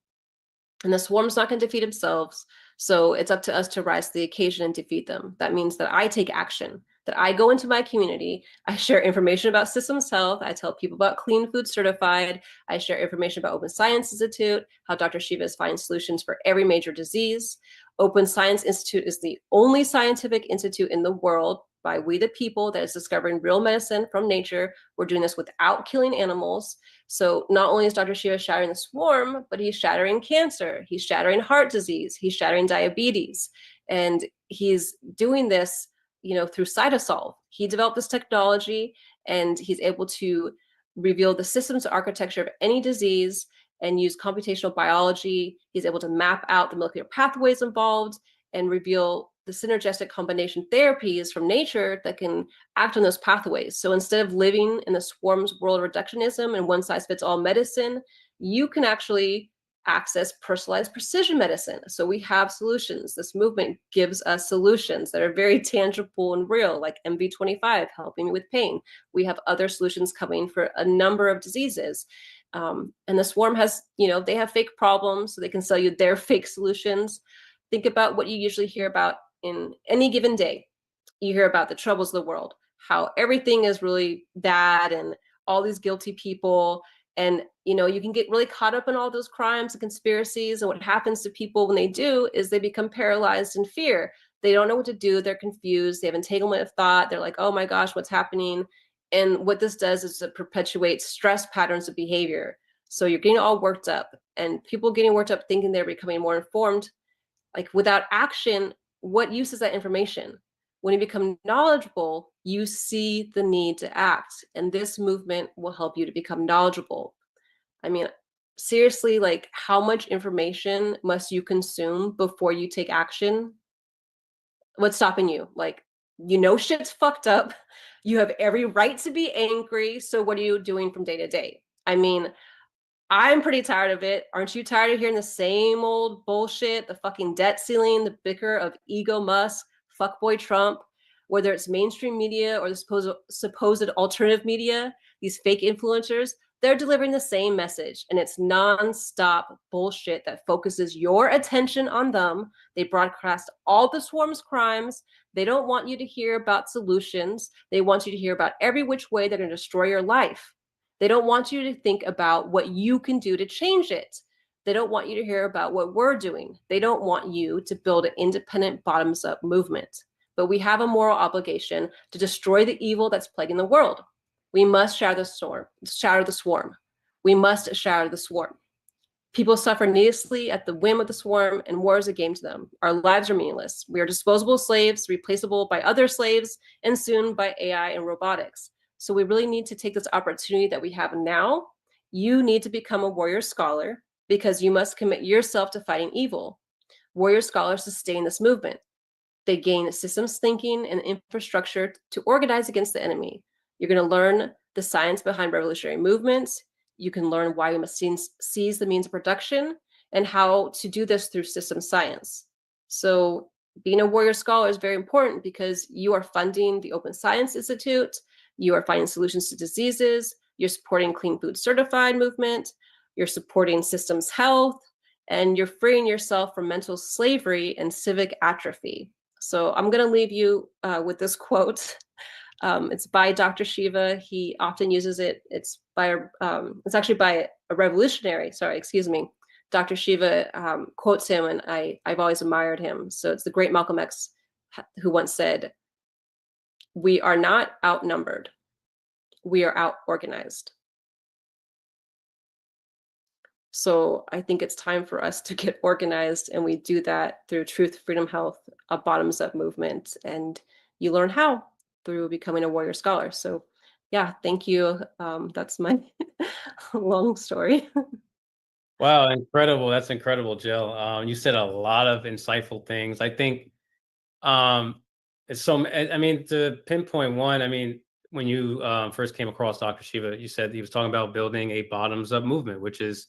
And the swarm's not going to defeat themselves. So it's up to us to rise to the occasion and defeat them. That means that I take action, that I go into my community, I share information about systems health, I tell people about Clean Food Certified, I share information about Open Science Institute, how Dr. Shiva is finding solutions for every major disease. Open Science Institute is the only scientific institute in the world by we the people that is discovering real medicine from nature. We're doing this without killing animals. So not only is Dr. Shiva shattering the swarm, but he's shattering cancer, he's shattering heart disease, he's shattering diabetes. And he's doing this, you know, through cytosolve. He developed this technology and he's able to reveal the systems architecture of any disease and use computational biology. He's able to map out the molecular pathways involved and reveal the synergistic combination therapies from nature that can act on those pathways. So instead of living in the swarm's world of reductionism and one size fits all medicine, you can actually access personalized precision medicine. So we have solutions. This movement gives us solutions that are very tangible and real, like MV25, helping with pain. We have other solutions coming for a number of diseases. And the swarm has, you know, they have fake problems, so they can sell you their fake solutions. Think about what you usually hear about in any given day. You hear about the troubles of the world, how everything is really bad and all these guilty people. And, you know, you can get really caught up in all those crimes and conspiracies. And what happens to people when they do is they become paralyzed in fear. They don't know what to do. They're confused. They have entanglement of thought. They're like, oh my gosh, what's happening? And what this does is it perpetuates stress patterns of behavior. So you're getting all worked up, and people getting worked up thinking they're becoming more informed. Like, without action, what use is that information? When you become knowledgeable, you see the need to act, and this movement will help you to become knowledgeable. I mean, seriously, like, how much information must you consume before you take action? What's stopping you? Like, you know, shit's fucked up. You have every right to be angry. So what are you doing from day to day? I mean, I'm pretty tired of it. Aren't you tired of hearing the same old bullshit, the fucking debt ceiling, the bicker of ego Musk, fuckboy Trump, whether it's mainstream media or the supposed alternative media, these fake influencers, they're delivering the same message, and it's nonstop bullshit that focuses your attention on them. They broadcast all the swarm's crimes. They don't want you to hear about solutions. They want you to hear about every which way they're going to destroy your life. They don't want you to think about what you can do to change it. They don't want you to hear about what we're doing. They don't want you to build an independent bottoms-up movement. But we have a moral obligation to destroy the evil that's plaguing the world. We must shatter the swarm. We must shatter the swarm. People suffer needlessly at the whim of the swarm, and war is a game to them. Our lives are meaningless. We are disposable slaves, replaceable by other slaves, and soon by AI and robotics. So we really need to take this opportunity that we have now. You need to become a warrior scholar because you must commit yourself to fighting evil. Warrior scholars sustain this movement. They gain systems thinking and infrastructure to organize against the enemy. You're going to learn the science behind revolutionary movements. You can learn why we must seize the means of production and how to do this through system science. So being a warrior scholar is very important because you are funding the Open Science Institute. You are finding solutions to diseases. You're supporting Clean Food Certified movement. You're supporting systems health, and you're freeing yourself from mental slavery and civic atrophy. So I'm going to leave you with this quote. It's by Dr. Shiva. He often uses it. It's actually by a revolutionary. Sorry, excuse me. Dr. Shiva quotes him, and I've always admired him. So it's the great Malcolm X who once said, "We are not outnumbered. We are out-organized." So I think it's time for us to get organized, and we do that through Truth, Freedom, Health, a bottoms-up movement. And you learn how through becoming a warrior scholar. So yeah, thank you. That's my long story. Wow, incredible. That's incredible, Jill. You said a lot of insightful things. I think it's so, I mean, to pinpoint one, I mean, when you first came across Dr. Shiva, you said he was talking about building a bottoms up movement, which is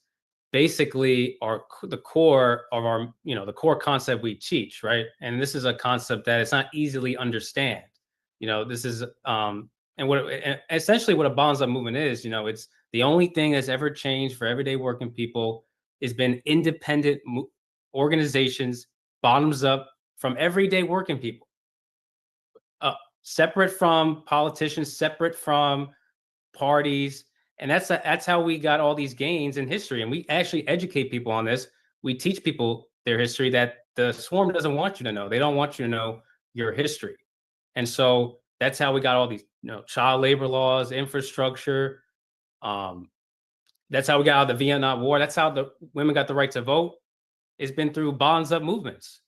basically the core of our, the core concept we teach, right? And this is a concept that it's not easily understand. This is and essentially what a bottoms up movement is, it's the only thing that's ever changed for everyday working people has been independent organizations, bottoms up from everyday working people, separate from politicians, separate from parties. And that's how we got all these gains in history. And we actually educate people on this. We teach people their history that the swarm doesn't want you to know. They don't want you to know your history. And so that's how we got all these, child labor laws, infrastructure. That's how we got out of the Vietnam War. That's how the women got the right to vote. It's been through bottoms up movements.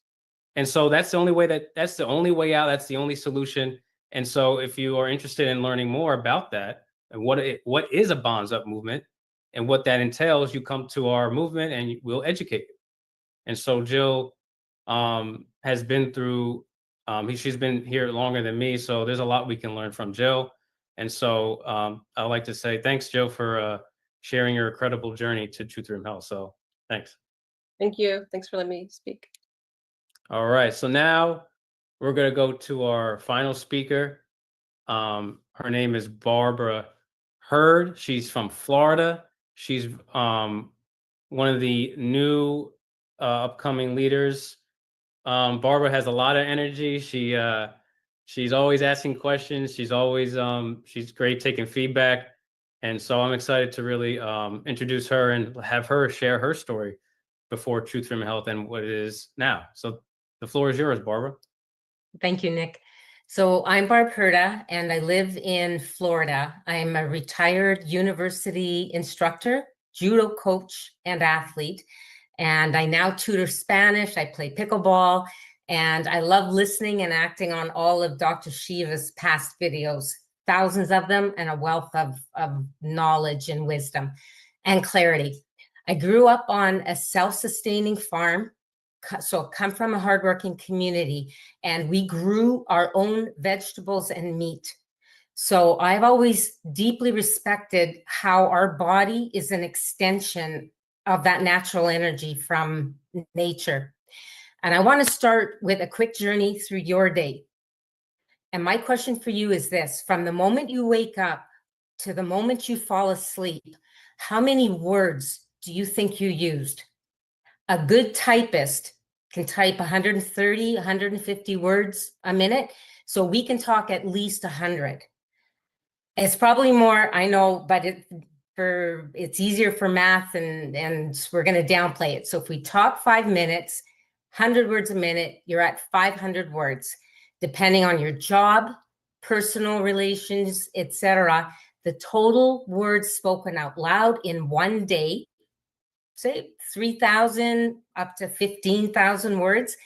And so that's the only way that's the only way out. That's the only solution. And so if you are interested in learning more about that and what is a bottoms up movement and what that entails, you come to our movement and we'll educate you. And so Jill has been through, she's been here longer than me. So there's a lot we can learn from Jill. And so I'd like to say thanks, Jill, for sharing your incredible journey to Truth Through Health. So thanks. Thank you. Thanks for letting me speak. All right. So now we're going to go to our final speaker. Her name is Barbara Hurd. She's from Florida. She's one of the new upcoming leaders. Barbara has a lot of energy. She's always asking questions. She's always she's great taking feedback. And so I'm excited to really introduce her and have her share her story before Truth from Health and what it is now. So the floor is yours, Barbara. Thank you, Nick. So I'm Barb Herda, and I live in Florida. I'm a retired university instructor, judo coach, and athlete. And I now tutor Spanish. I play pickleball, and I love listening and acting on all of Dr. Shiva's past videos, thousands of them, and a wealth of knowledge and wisdom and clarity. I grew up on a self-sustaining farm, so come from a hardworking community, and we grew our own vegetables and meat. So I've always deeply respected how our body is an extension of that natural energy from nature. And I want to start with a quick journey through your day. And my question for you is this: from the moment you wake up to the moment you fall asleep, how many words do you think you used? A good typist can type 130, 150 words a minute. So we can talk at least 100. It's probably more, I know, but it's easier for math and we're going to downplay it. So if we talk 5 minutes, 100 words a minute, you're at 500 words, depending on your job, personal relations, etc. The total words spoken out loud in one day, say 3,000 up to 15,000 words.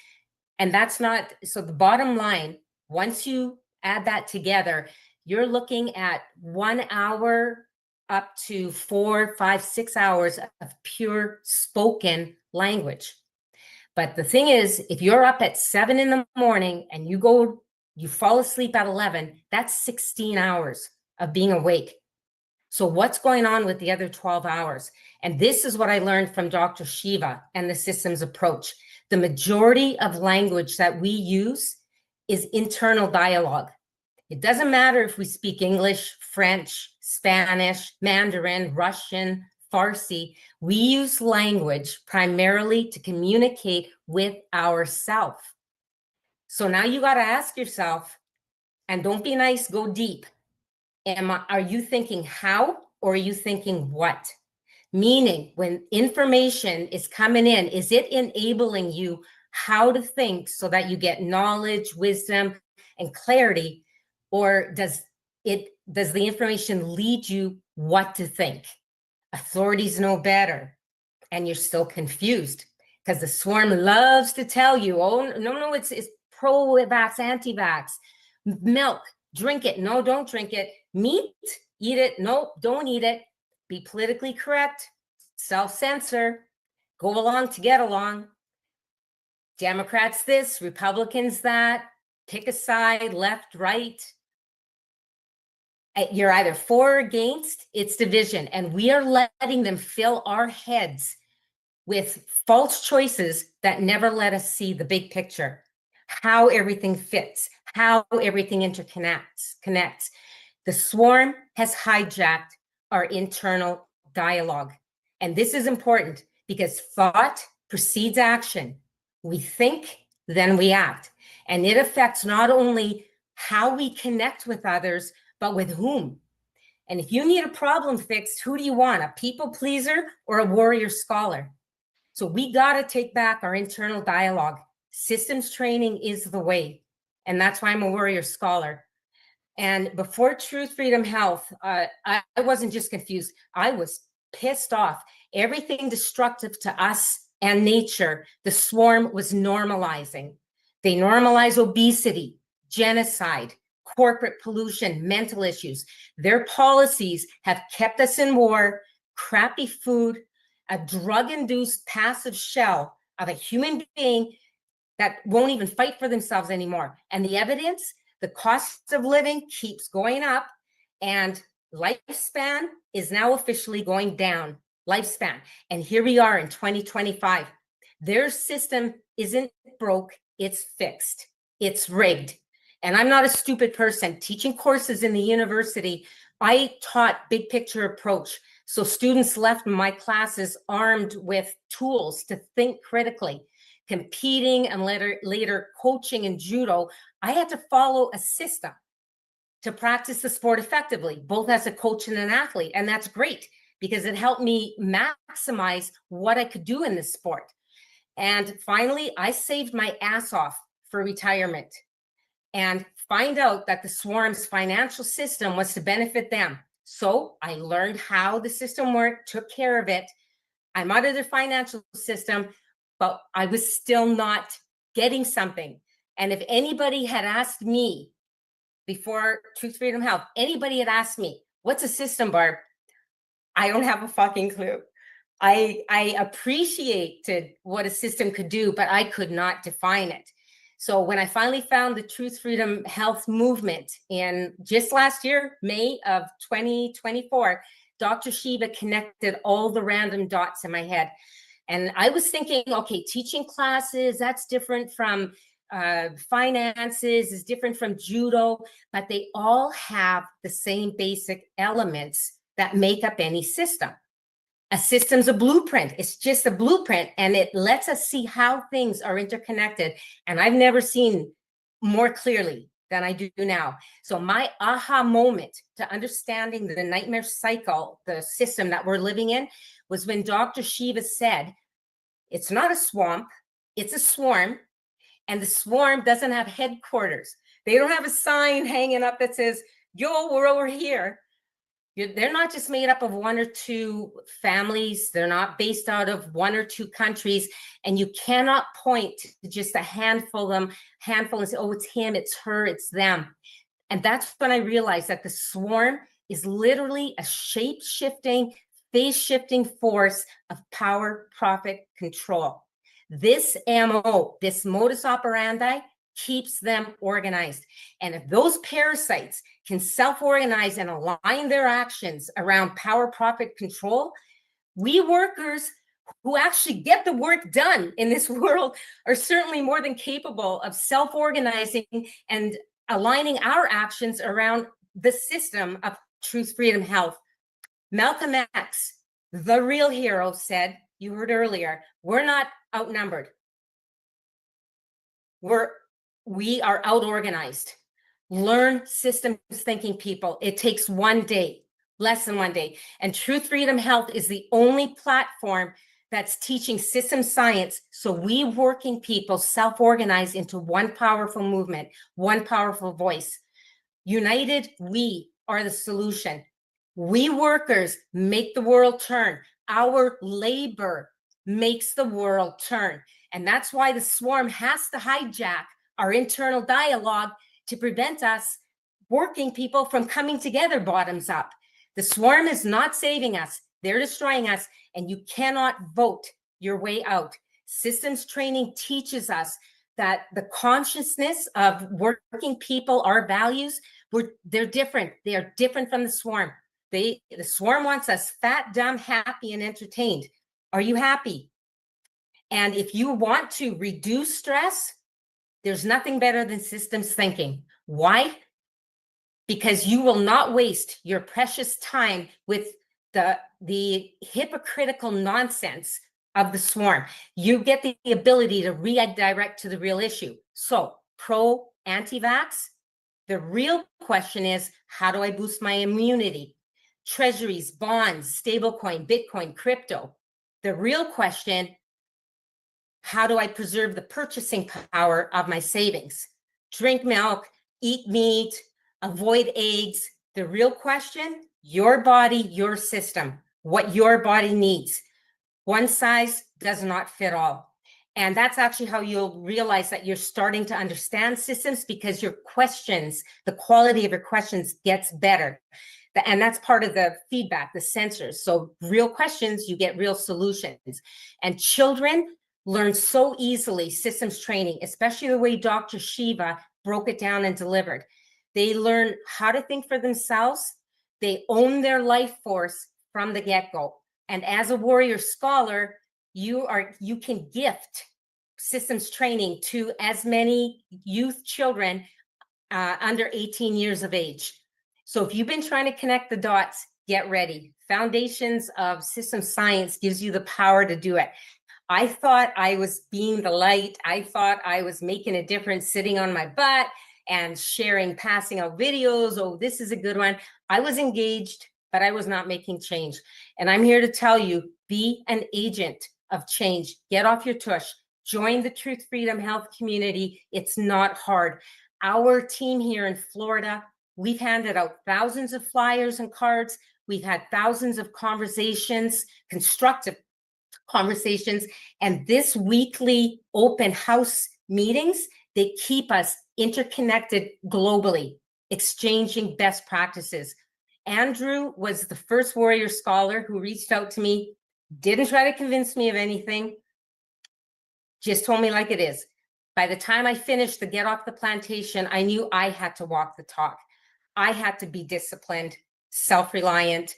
And that's not, so the bottom line, once you add that together, you're looking at 1 hour up to 4, 5, 6 hours of pure spoken language. But the thing is, if you're up at 7 in the morning and you fall asleep at 11, that's 16 hours of being awake. So what's going on with the other 12 hours? And this is what I learned from Dr. Shiva and the systems approach. The majority of language that we use is internal dialogue. It doesn't matter if we speak English, French, Spanish, Mandarin, Russian, Farsi. We use language primarily to communicate with ourselves. So now you got to ask yourself, and don't be nice, go deep. Are you thinking how, or are you thinking what? Meaning, when information is coming in, is it enabling you how to think so that you get knowledge, wisdom, and clarity? Or does the information lead you what to think? Authorities know better, and you're still confused because the swarm loves to tell you, oh, no, it's pro-vax, anti-vax. Milk, drink it. No, don't drink it. Meat, eat it. No, don't eat it. Be politically correct. self-censor, go along to get along. Democrats this, Republicans that, pick a side, left, right. You're either for or against, it's division. And we are letting them fill our heads with false choices that never let us see the big picture, how everything fits, how everything connects. The swarm has hijacked our internal dialogue. And this is important because thought precedes action. We think, then we act. And it affects not only how we connect with others, but with whom. And if you need a problem fixed, who do you want? A people pleaser or a warrior scholar? So we got to take back our internal dialogue. Systems training is the way. And that's why I'm a warrior scholar. And before Truth, Freedom, Health, I wasn't just confused. I was pissed off. Everything destructive to us and nature, the swarm was normalizing. They normalize obesity, genocide, corporate pollution, mental issues. Their policies have kept us in war, crappy food, a drug-induced passive shell of a human being that won't even fight for themselves anymore. And the evidence, the cost of living keeps going up, and lifespan is now officially going down. Lifespan. And here we are in 2025. Their system isn't broke, it's fixed. It's rigged. And I'm not a stupid person. Teaching courses in the university, I taught big picture approach. So students left my classes armed with tools to think critically. Competing and later coaching in judo, I had to follow a system to practice the sport effectively, both as a coach and an athlete. And that's great because it helped me maximize what I could do in this sport. And finally, I saved my ass off for retirement and find out that the swarm's financial system was to benefit them. So I learned how the system worked, took care of it. I'm out of the financial system, but I was still not getting something. And if anybody had asked me before Truth, Freedom, Health, anybody had asked me, what's a system, Barb? I don't have a fucking clue. I appreciated what a system could do, but I could not define it. So when I finally found the Truth, Freedom, Health movement in just last year, May of 2024, Dr.SHIVA connected all the random dots in my head. And I was thinking, okay, teaching classes, that's different from finances, is different from judo, but they all have the same basic elements that make up any system. A system's a blueprint. It's just a blueprint, and it lets us see how things are interconnected. And I've never seen more clearly than I do now. So my aha moment to understanding the nightmare cycle, the system that we're living in, was when Dr.SHIVA said, it's not a swamp, it's a swarm, and the swarm doesn't have headquarters. They don't have a sign hanging up that says, yo, we're over here. They're not just made up of one or two families. They're not based out of one or two countries. And you cannot point to just a handful and say, oh, it's him, it's her, it's them. And that's when I realized that the swarm is literally a shape-shifting, phase-shifting force of power, profit, control. This MO, this modus operandi, keeps them organized. And if those parasites can self-organize and align their actions around power, profit, control, we workers who actually get the work done in this world are certainly more than capable of self-organizing and aligning our actions around the system of Truth, Freedom, Health. Malcolm X, the real hero, said, you heard earlier, we're not outnumbered. We are out-organized. Learn systems thinking, people. It takes one day, less than one day. And Truth, Freedom, Health is the only platform that's teaching system science. So we working people self-organize into one powerful movement, one powerful voice. United, we are the solution. We workers make the world turn. Our labor makes the world turn. And that's why the swarm has to hijack our internal dialogue to prevent us working people from coming together bottoms up. The swarm is not saving us. They're destroying us, and you cannot vote your way out. Systems training teaches us that the consciousness of working people, our values, they're different. They are different from the swarm. The swarm wants us fat, dumb, happy, and entertained. Are you happy? And if you want to reduce stress, there's nothing better than systems thinking. Why? Because you will not waste your precious time with the hypocritical nonsense of the swarm. You get the ability to redirect to the real issue. So pro, anti-vax, the real question is, how do I boost my immunity? Treasuries, bonds, stablecoin, Bitcoin, crypto. The real question, how do I preserve the purchasing power of my savings? Drink milk, eat meat, avoid eggs. The real question, your body, your system, what your body needs. One size does not fit all. And that's actually how you'll realize that you're starting to understand systems, because your questions, the quality of your questions gets better. And that's part of the feedback, the sensors. So real questions, you get real solutions. And children learn so easily systems training, especially the way Dr.SHIVA broke it down and delivered. They learn how to think for themselves. They own their life force from the get-go. And as a warrior scholar, you can gift systems training to as many youth children under 18 years of age. So if you've been trying to connect the dots, get ready. Foundations of Systems Science gives you the power to do it. I thought I was being the light. I thought I was making a difference sitting on my butt and sharing, passing out videos. Oh, this is a good one. I was engaged, but I was not making change. And I'm here to tell you, be an agent of change. Get off your tush. Join the Truth, Freedom, Health community. It's not hard. Our team here in Florida, we've handed out thousands of flyers and cards. We've had thousands of conversations, constructive conversations. And this weekly open house meetings, they keep us interconnected globally, exchanging best practices. Andrew was the first warrior scholar who reached out to me, didn't try to convince me of anything, just told me like it is. By the time I finished the Get Off the Plantation, I knew I had to walk the talk. I had to be disciplined, self-reliant.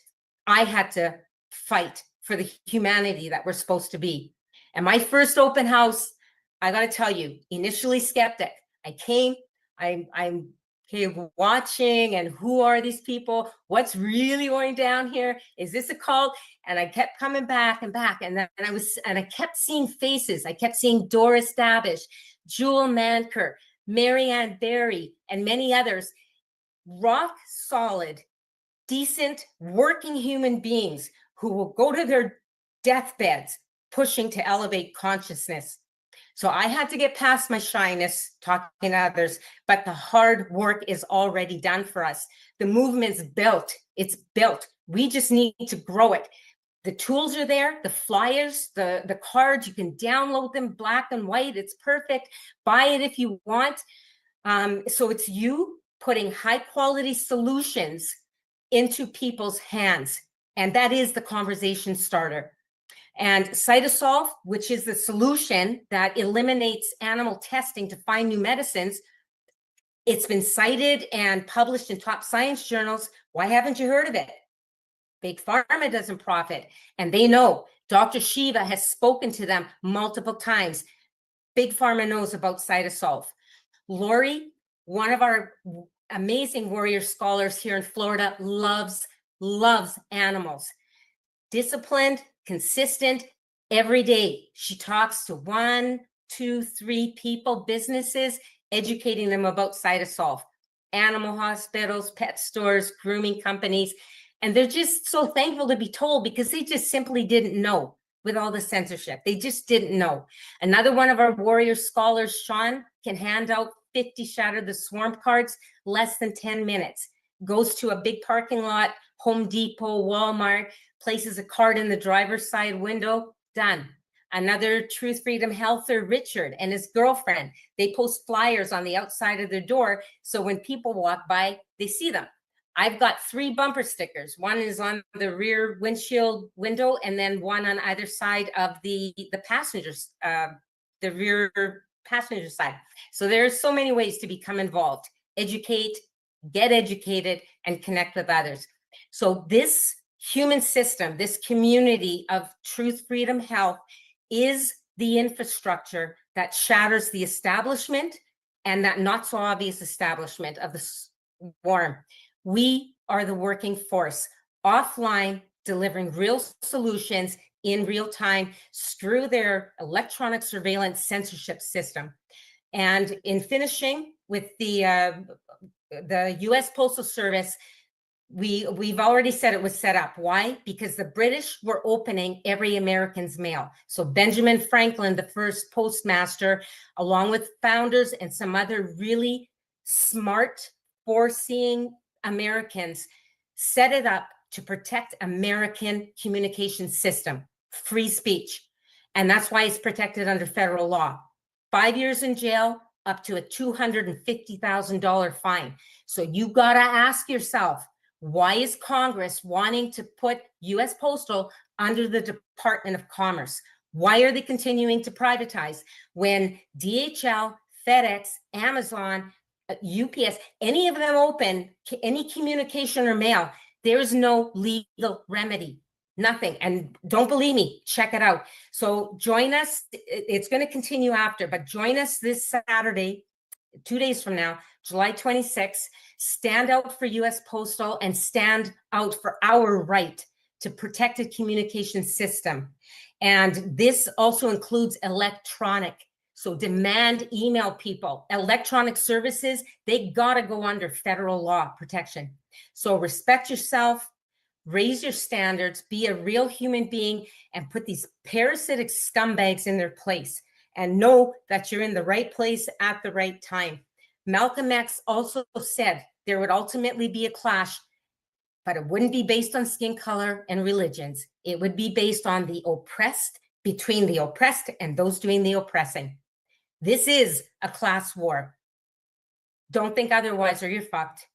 I had to fight for the humanity that we're supposed to be. And my first open house, I got to tell you, initially skeptic. I came, I'm watching, and who are these people? What's really going down here? Is this a cult? And I kept coming back and back, and then I kept seeing faces. I kept seeing Doris Dabish, Jewel Manker, Marianne Barry, and many others. Rock solid, decent, working human beings who will go to their deathbeds pushing to elevate consciousness. So I had to get past my shyness talking to others, but the hard work is already done for us. The movement's built. It's built. We just need to grow it. The tools are there, the flyers, the cards, you can download them black and white. It's perfect. Buy it if you want. So it's you putting high quality solutions into people's hands. And that is the conversation starter. And CytoSolve, which is the solution that eliminates animal testing to find new medicines, it's been cited and published in top science journals. Why haven't you heard of it? Big Pharma doesn't profit, and they know. Dr.SHIVA has spoken to them multiple times. Big Pharma knows about CytoSolve. Lori, one of our amazing warrior scholars here in Florida, loves animals. Disciplined, consistent, every day. She talks to 1, 2, 3 people, businesses, educating them about CytoSolve, animal hospitals, pet stores, grooming companies. And they're just so thankful to be told, because they just simply didn't know with all the censorship. They just didn't know. Another one of our warrior scholars, Sean, can hand out 50 Shatter the Swarm cards, less than 10 minutes. Goes to a big parking lot, Home Depot, Walmart, places a card in the driver's side window, done. Another Truth, Freedom, Healther, Richard, and his girlfriend, they post flyers on the outside of their door, so when people walk by, they see them. I've got 3 bumper stickers. One is on the rear windshield window, and then one on either side of the passengers, the rear passenger side. So there's so many ways to become involved. Educate, get educated, and connect with others. So this human system, this community of truth, freedom, health is the infrastructure that shatters the establishment and that not so obvious establishment of the swarm. We are the working force, offline, delivering real solutions in real time through their electronic surveillance censorship system. And in finishing with the U.S. Postal Service, we've already said it was set up. Why? Because the British were opening every American's mail. So Benjamin Franklin, the first postmaster, along with founders and some other really smart, foreseeing Americans, set it up to protect American communication system, free speech. And that's why it's protected under federal law. 5 years in jail, up to a $250,000 fine. So you got to ask yourself, why is Congress wanting to put U.S. Postal under the Department of Commerce? Why are they continuing to privatize when DHL, FedEx, Amazon, UPS, any of them open any communication or mail? There is no legal remedy, nothing. And don't believe me, check it out. So join us. It's going to continue after, but join us this Saturday, 2 days from now, July 26th. Stand out for U.S. Postal and stand out for our right to protected communication system. And this also includes electronic. So demand email people, electronic services, they got to go under federal law protection. So respect yourself, raise your standards, be a real human being, and put these parasitic scumbags in their place. And know that you're in the right place at the right time. Malcolm X also said there would ultimately be a clash, but it wouldn't be based on skin color and religions. It would be based on the oppressed, between the oppressed and those doing the oppressing. This is a class war. Don't think otherwise or you're fucked.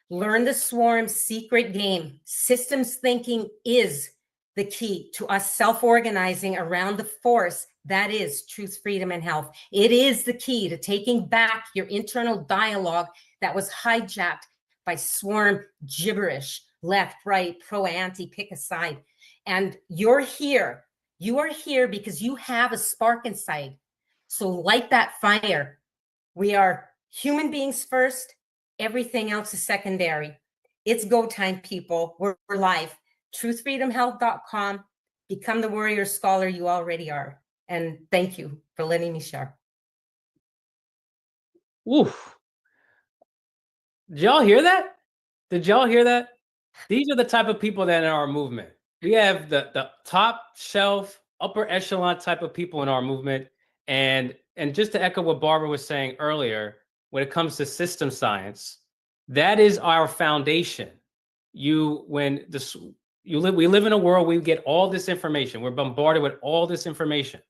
Learn the swarm's secret game. Systems thinking is the key to us self-organizing around the force that is truth, freedom, and health. It is the key to taking back your internal dialogue that was hijacked by swarm gibberish, left, right, pro, anti, pick a side. And you're here. You are here because you have a spark inside. So light that fire. We are human beings first. Everything else is secondary. It's go time, people. We're live. truthfreedomhealth.com. Become the warrior scholar you already are. And thank you for letting me share. Oof. Did y'all hear that? Did y'all hear that? These are the type of people that are in our movement. We have the top shelf, upper echelon type of people in our movement. And just to echo what Barbara was saying earlier, when it comes to system science, that is our foundation. We live in a world, we get all this information. We're bombarded with all this information.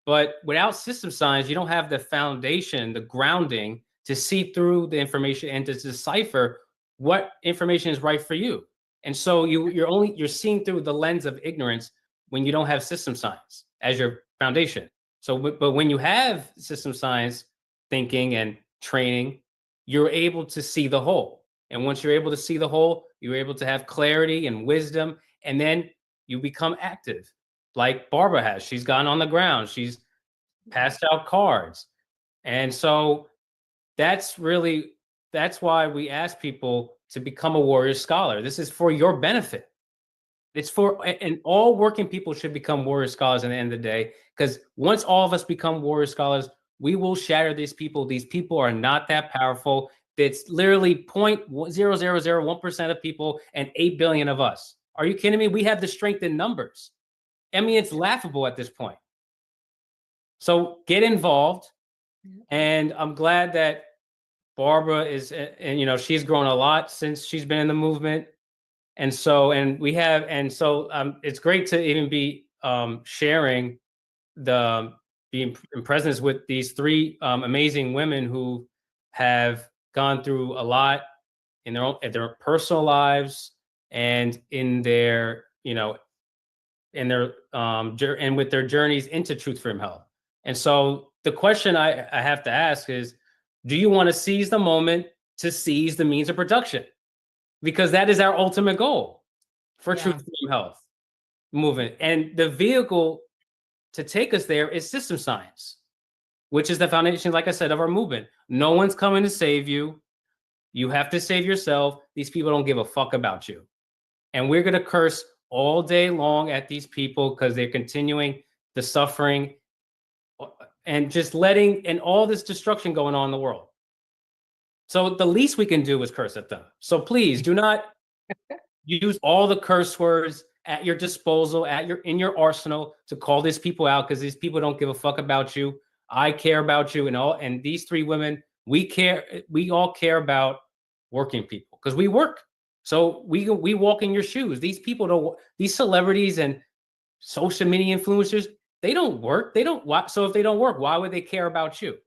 But without system science, you don't have the foundation, the grounding to see through the information and to decipher what information is right for you. And so you're seeing through the lens of ignorance when you don't have system science as your foundation. So, but when you have system science thinking and training, you're able to see the whole. And once you're able to see the whole, you're able to have clarity and wisdom, and then you become active, like Barbara has. She's gone on the ground. She's passed out cards. And so that's why we ask people to become a warrior scholar. This is for your benefit. And all working people should become warrior scholars at the end of the day, because once all of us become warrior scholars, we will shatter these people. These people are not that powerful. It's literally 0.0001% of people and 8 billion of us. Are you kidding me? We have the strength in numbers. I mean, it's laughable at this point. So get involved. And I'm glad that Barbara is, and she's grown a lot since she's been in the movement. And so, it's great to even be sharing being in presence with these 3 amazing women who have gone through a lot in their personal lives and in their, and with their journeys into Truth Freedom Health. And so the question I have to ask is, do you want to seize the moment to seize the means of production? Because that is our ultimate goal for Truth Freedom Health movement. And the vehicle to take us there is system science, which is the foundation, like I said, of our movement. No one's coming to save you. You have to save yourself. These people don't give a fuck about you. And we're going to curse all day long at these people because they're continuing the suffering and just and all this destruction going on in the world. So the least we can do is curse at them. So please do not use all the curse words at your disposal, in your arsenal to call these people out, because these people don't give a fuck about you. I care about you, and these three women, we all care about working people because we work. So we walk in your shoes. These people don't, these celebrities and social media influencers, they don't work. So if they don't work, why would they care about you?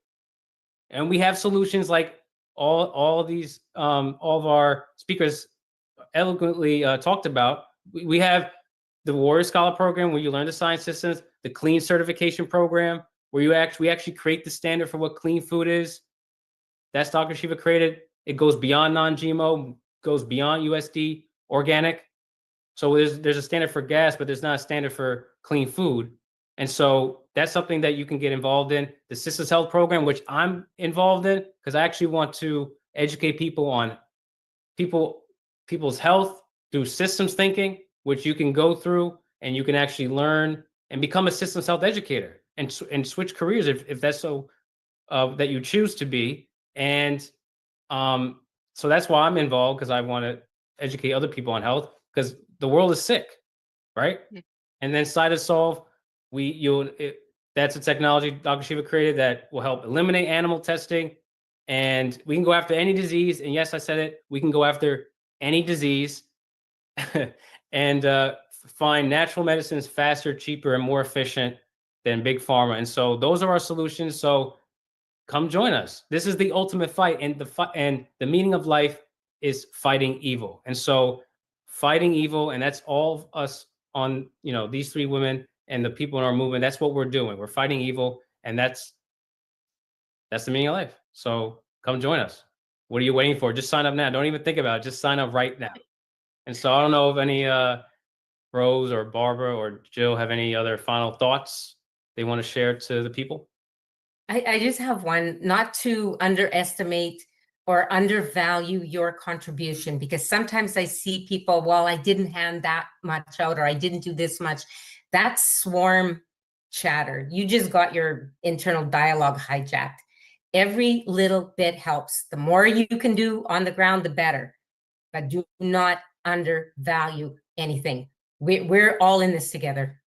And we have solutions like all of our speakers eloquently talked about. We have the Warrior Scholar program where you learn the science systems, the clean certification program where we actually create the standard for what clean food is. That's Dr. Shiva created. It goes beyond non-GMO, goes beyond USD organic. So there's a standard for gas, but there's not a standard for clean food. And so that's something that you can get involved in. The Sisters Health program, which I'm involved in, because I actually want to educate people on people's health through systems thinking, which you can go through and you can actually learn and become a systems health educator and switch careers if that's so that you choose to be. And so that's why I'm involved, because I want to educate other people on health, because the world is sick, right? Yeah. And then Cytosolve, that's a technology Dr. Shiva created that will help eliminate animal testing, and we can go after any disease. And yes, I said it, we can go after any disease and find natural medicines faster, cheaper, and more efficient than big pharma. And so those are our solutions. So come join us. This is the ultimate fight, and the meaning of life is fighting evil. And so fighting evil, and that's all of us on, these three women and the people in our movement. That's what we're doing. We're fighting evil, and that's the meaning of life. So come join us. What are you waiting for? Just sign up now. Don't even think about it. Just sign up right now. And so I don't know if any Rose or Barbara or Jill have any other final thoughts they want to share to the people. I just have one, not to underestimate or undervalue your contribution, because sometimes I see people, well, I didn't hand that much out, or I didn't do this much. That's swarm chatter. You just got your internal dialogue hijacked. Every little bit helps. The more you can do on the ground, the better. But do not undervalue anything. We're all in this together.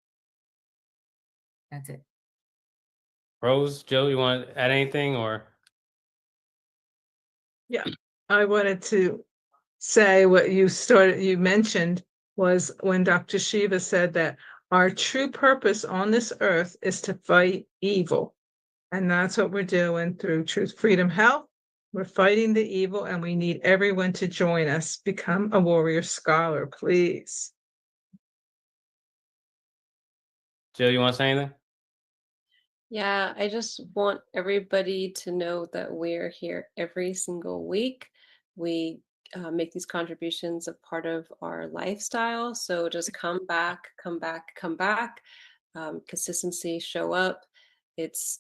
That's it. Rose, Jill, you want to add anything or? Yeah, I wanted to say what you mentioned was when Dr. Shiva said that our true purpose on this earth is to fight evil. And that's what we're doing through Truth Freedom Health. We're fighting the evil, and we need everyone to join us. Become a Warrior Scholar, please. Jill, you want to say anything? Yeah, I just want everybody to know that we're here every single week. We make these contributions a part of our lifestyle. So just come back. Consistency, show up. It's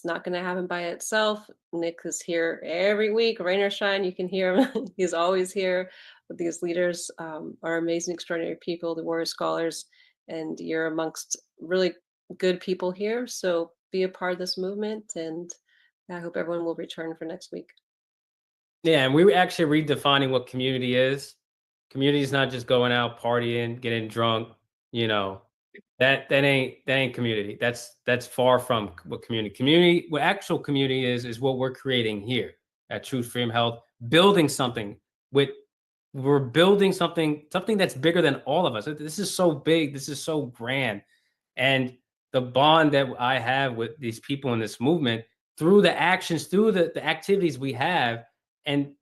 not going to happen by itself. Nick is here every week, rain or shine. You can hear him. He's always here. These leaders are amazing, extraordinary people, the Warrior Scholars, and you're amongst really good people here. So be a part of this movement, and I hope everyone will return for next week. Yeah, and we were actually redefining what community is. Community is not just going out partying, getting drunk. That ain't community. That's far from what community. What actual community is what we're creating here at Truth Freedom Health. Building something we're building something that's bigger than all of us. This is so big. This is so grand, and the bond that I have with these people in this movement through the actions, through the activities we have, and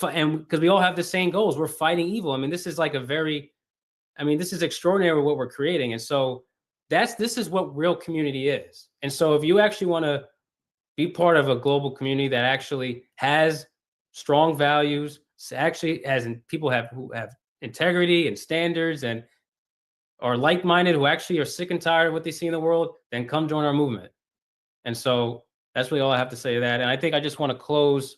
and because we all have the same goals. We're fighting evil. I mean, this is like this is extraordinary what we're creating. And so this is what real community is. And so if you actually want to be part of a global community that actually has strong values, actually has people who have integrity and standards and are like-minded, who actually are sick and tired of what they see in the world, then come join our movement. And so that's really all I have to say to that. And I think I just want to close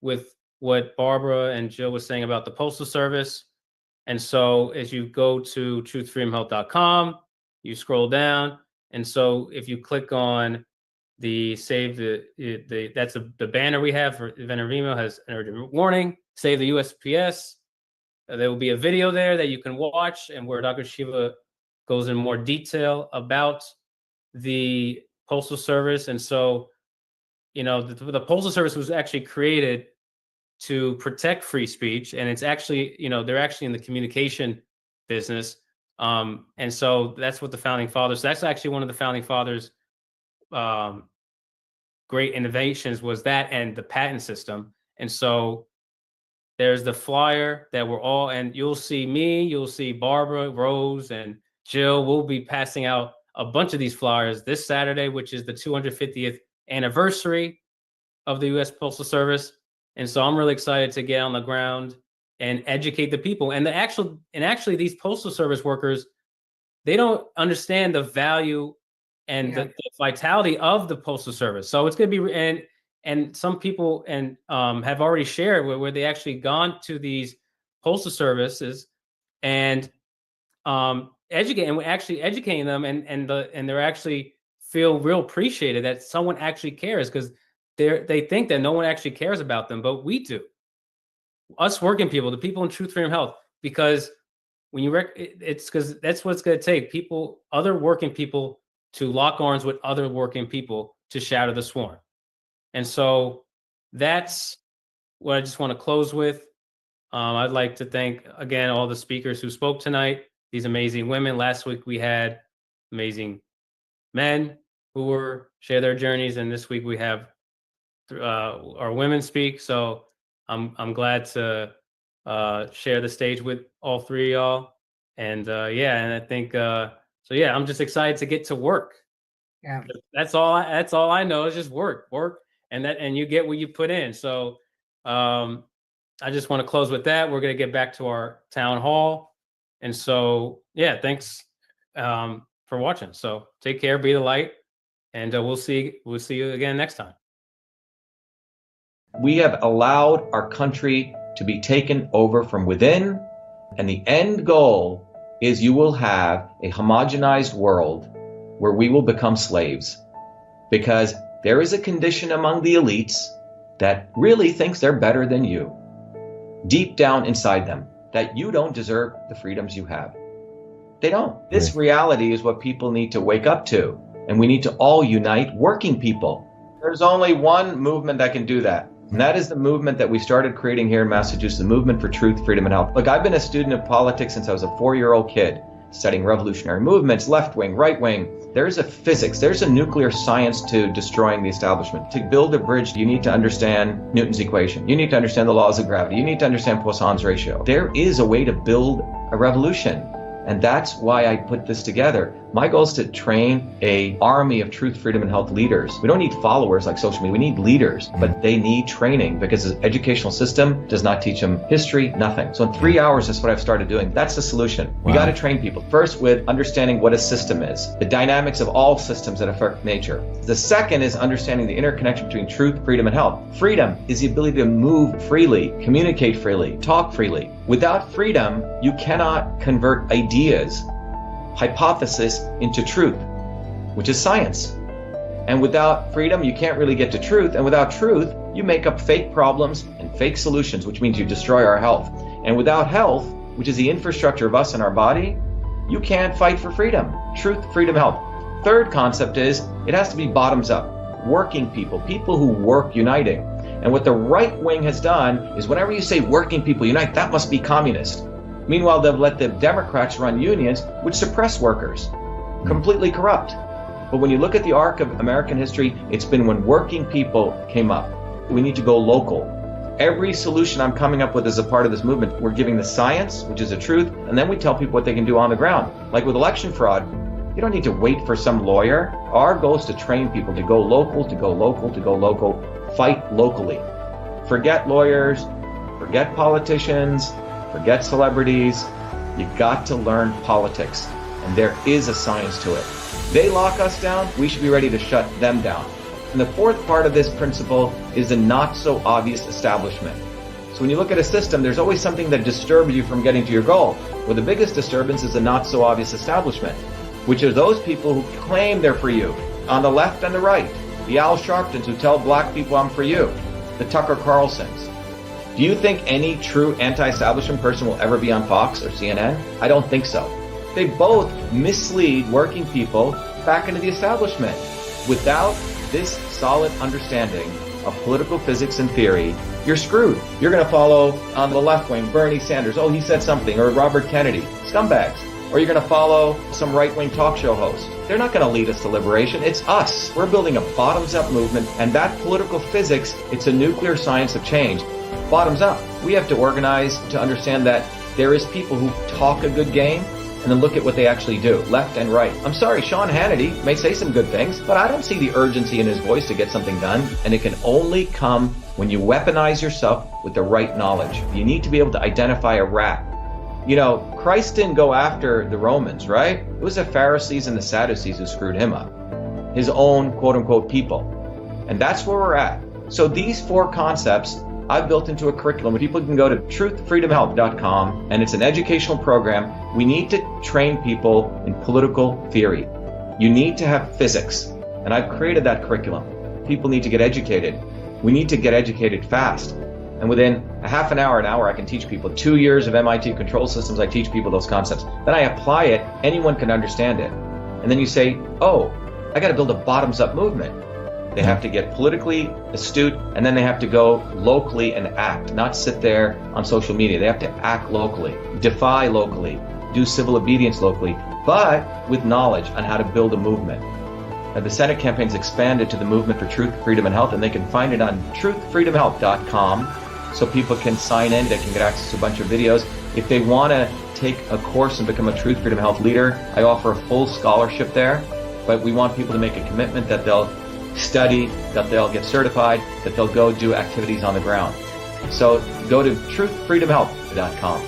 with what Barbara and Jill was saying about the Postal Service. And so as you go to truthfreedomhealth.com, you scroll down. And so if you click on the save that's the banner we have for event of email has an urgent warning, save the USPS. There will be a video there that you can watch and where Dr. Shiva goes in more detail about the Postal Service. And so, the Postal Service was actually created to protect free speech. And it's actually, they're actually in the communication business. And so that's what the founding fathers, that's actually one of the founding fathers' great innovations was that and the patent system. And so there's the flyer that we're all, and you'll see me, you'll see Barbara, Rose, and Jill. We'll be passing out a bunch of these flyers this Saturday, which is the 250th anniversary of the U.S. Postal Service. And so I'm really excited to get on the ground and educate the people. And actually these Postal Service workers, they don't understand the value and the vitality of the Postal Service. So it's going to be, and some people have already shared where they actually gone to these Postal Services and educating them, and they're actually feel real appreciated that someone actually cares, because they think that no one actually cares about them, but we do. Us working people, the people in Truth, Freedom, Health, because when you it's because that's what it's going to take. Other working people to lock arms with other working people to shatter the swarm. And so that's what I just want to close with. I'd like to thank, again, all the speakers who spoke tonight, these amazing women. Last week we had amazing men who share their journeys, and this week we have our women speak. So I'm glad to share the stage with all three of y'all. And and I think I'm just excited to get to work. Yeah, that's all I know is just work, and you get what you put in. So I just want to close with that. We're going to get back to our town hall. And so, thanks for watching. So take care, be the light, and we'll see you again next time. We have allowed our country to be taken over from within, and the end goal is you will have a homogenized world where we will become slaves, because there is a condition among the elites that really thinks they're better than you, deep down inside them, that you don't deserve the freedoms you have. They don't. This reality is what people need to wake up to, and we need to all unite working people. There's only one movement that can do that, and that is the movement that we started creating here in Massachusetts, the Movement for Truth, Freedom, and Health. Look, I've been a student of politics since I was a 4-year-old kid, studying revolutionary movements, left wing, right wing. There's a physics, there's a nuclear science to destroying the establishment. To build a bridge, you need to understand Newton's equation. You need to understand the laws of gravity. You need to understand Poisson's ratio. There is a way to build a revolution. And that's why I put this together. My goal is to train an army of truth, freedom, and health leaders. We don't need followers like social media. We need leaders, but they need training because the educational system does not teach them history, nothing. So in 3 hours, that's what I've started doing. That's the solution. We got to train people. First, with understanding what a system is, the dynamics of all systems that affect nature. The second is understanding the interconnection between truth, freedom, and health. Freedom is the ability to move freely, communicate freely, talk freely. Without freedom, you cannot convert ideas, hypothesis into truth, which is science. And without freedom, you can't really get to truth. And without truth, you make up fake problems and fake solutions, which means you destroy our health. And without health, which is the infrastructure of us and our body, you can't fight for freedom. Truth, freedom, health. Third concept is it has to be bottoms up. Working people, people who work uniting. And what the right wing has done is whenever you say working people unite, that must be communist. Meanwhile, they've let the Democrats run unions, which suppress workers, completely corrupt. But when you look at the arc of American history, it's been when working people came up. We need to go local. Every solution I'm coming up with as a part of this movement, we're giving the science, which is the truth, and then we tell people what they can do on the ground. Like with election fraud, you don't need to wait for some lawyer. Our goal is to train people to go local, to go local, to go local, fight locally. Forget lawyers, forget politicians, forget celebrities. You got to learn politics, and there is a science to it. They lock us down, we should be ready to shut them down. And the fourth part of this principle is the not so obvious establishment. So when you look at a system, there's always something that disturbs you from getting to your goal. Well, the biggest disturbance is the not so obvious establishment, which are those people who claim they're for you, on the left and the right. The Al Sharptons who tell black people I'm for you. The Tucker Carlsons. Do you think any true anti-establishment person will ever be on Fox or CNN? I don't think so. They both mislead working people back into the establishment. Without this solid understanding of political physics and theory, you're screwed. You're going to follow on the left wing Bernie Sanders. Oh, he said something. Or Robert Kennedy. Scumbags. Or you're going to follow some right-wing talk show host. They're not going to lead us to liberation. It's us. We're building a bottoms-up movement, and that political physics, it's a nuclear science of change. Bottoms up. We have to organize to understand that there is people who talk a good game and then look at what they actually do, left and right. I'm sorry, Sean Hannity may say some good things, but I don't see the urgency in his voice to get something done, and it can only come when you weaponize yourself with the right knowledge. You need to be able to identify a rat. You know, Christ didn't go after the Romans, right? It was the Pharisees and the Sadducees who screwed him up. His own quote-unquote people. And that's where we're at. So these four concepts I've built into a curriculum where people can go to truthfreedomhealth.com, and it's an educational program. We need to train people in political theory. You need to have physics, and I've created that curriculum. People need to get educated. We need to get educated fast. And within a half an hour, I can teach people. 2 years of MIT control systems, I teach people those concepts. Then I apply it, anyone can understand it. And then you say, oh, I got to build a bottoms-up movement. They have to get politically astute, and then they have to go locally and act, not sit there on social media. They have to act locally, defy locally, do civil obedience locally, but with knowledge on how to build a movement. Now, the Senate campaign's expanded to the Movement for Truth, Freedom, and Health, and they can find it on truthfreedomhealth.com, so people can sign in, they can get access to a bunch of videos. If they want to take a course and become a Truth, Freedom, Health leader, I offer a full scholarship there, but we want people to make a commitment that they'll study, that they'll get certified, that they'll go do activities on the ground. So go to truthfreedomhealth.com.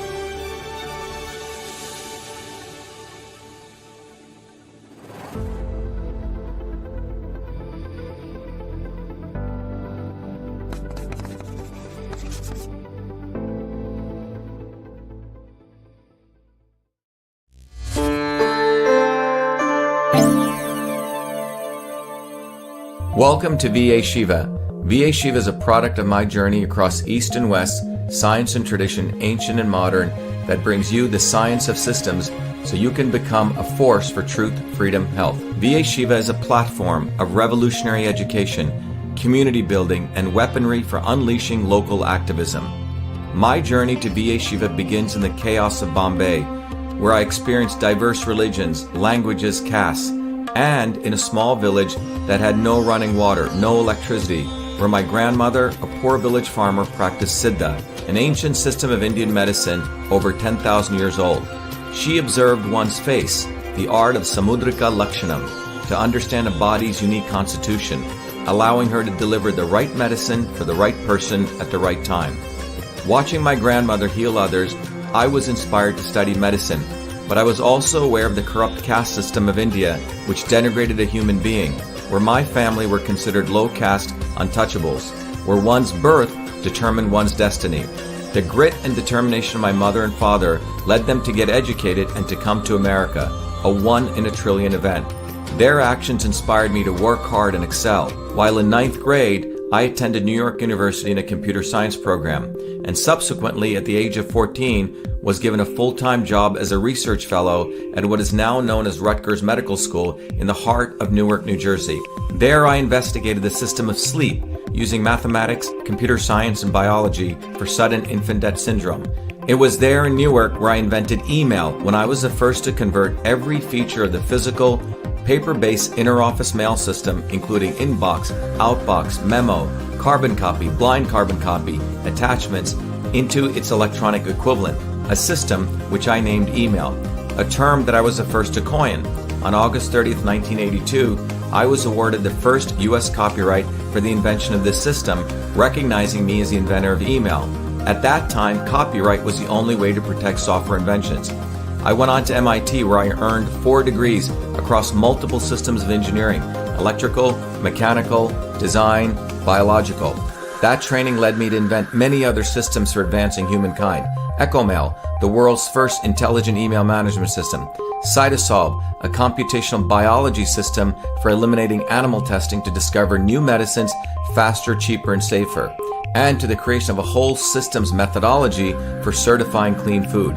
Welcome to VA Shiva. VA Shiva is a product of my journey across East and West, science and tradition, ancient and modern, that brings you the science of systems so you can become a force for truth, freedom, health. VA Shiva is a platform of revolutionary education, community building, and weaponry for unleashing local activism. My journey to VA Shiva begins in the chaos of Bombay, where I experienced diverse religions, languages, castes, and in a small village that had no running water, no electricity, where my grandmother, a poor village farmer, practiced Siddha, an ancient system of Indian medicine over 10,000 years old. She observed one's face, the art of Samudrika Lakshanam, to understand a body's unique constitution, allowing her to deliver the right medicine for the right person at the right time. Watching my grandmother heal others, I was inspired to study medicine, but I was also aware of the corrupt caste system of India, which denigrated a human being, where my family were considered low caste untouchables, where one's birth determined one's destiny. The grit and determination of my mother and father led them to get educated and to come to America, a 1 in a trillion event. Their actions inspired me to work hard and excel. While in 9th grade, I attended New York University in a computer science program, and subsequently, at the age of 14, was given a full-time job as a research fellow at what is now known as Rutgers Medical School in the heart of Newark, New Jersey. There I investigated the system of sleep using mathematics, computer science, and biology for sudden infant death syndrome. It was there in Newark where I invented email, when I was the first to convert every feature of the physical, paper-based inter-office mail system, including inbox, outbox, memo, carbon copy, blind carbon copy, attachments into its electronic equivalent, a system which I named email, a term that I was the first to coin. On August 30th, 1982, I was awarded the first U.S. copyright for the invention of this system, recognizing me as the inventor of email. At that time, copyright was the only way to protect software inventions. I went on to MIT, where I earned 4 degrees across multiple systems of engineering: electrical, mechanical, design, biological. That training led me to invent many other systems for advancing humankind. EchoMail, the world's first intelligent email management system. Cytosolve, a computational biology system for eliminating animal testing to discover new medicines faster, cheaper, and safer. And to the creation of a whole systems methodology for certifying clean food.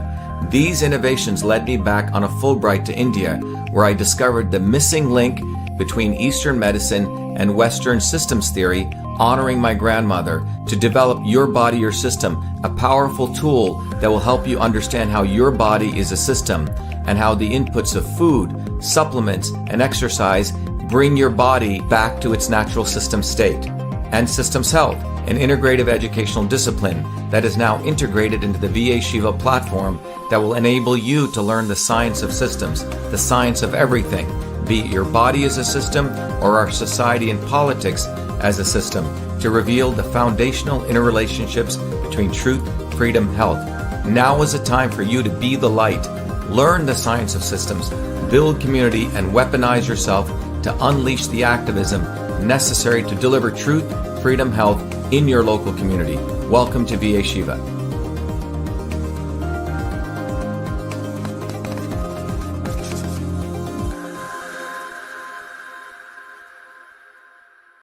These innovations led me back on a Fulbright to India, where I discovered the missing link between Eastern medicine and Western systems theory, honoring my grandmother, to develop Your Body, Your System, a powerful tool that will help you understand how your body is a system and how the inputs of food, supplements, and exercise bring your body back to its natural system state. And Systems Health, an integrative educational discipline that is now integrated into the VA/SHIVA platform that will enable you to learn the science of systems, the science of everything, be it your body as a system or our society and politics as a system, to reveal the foundational interrelationships between truth, freedom, health. Now is the time for you to be the light, learn the science of systems, build community, and weaponize yourself to unleash the activism necessary to deliver truth, freedom, health in your local community. Welcome to VA/SHIVA.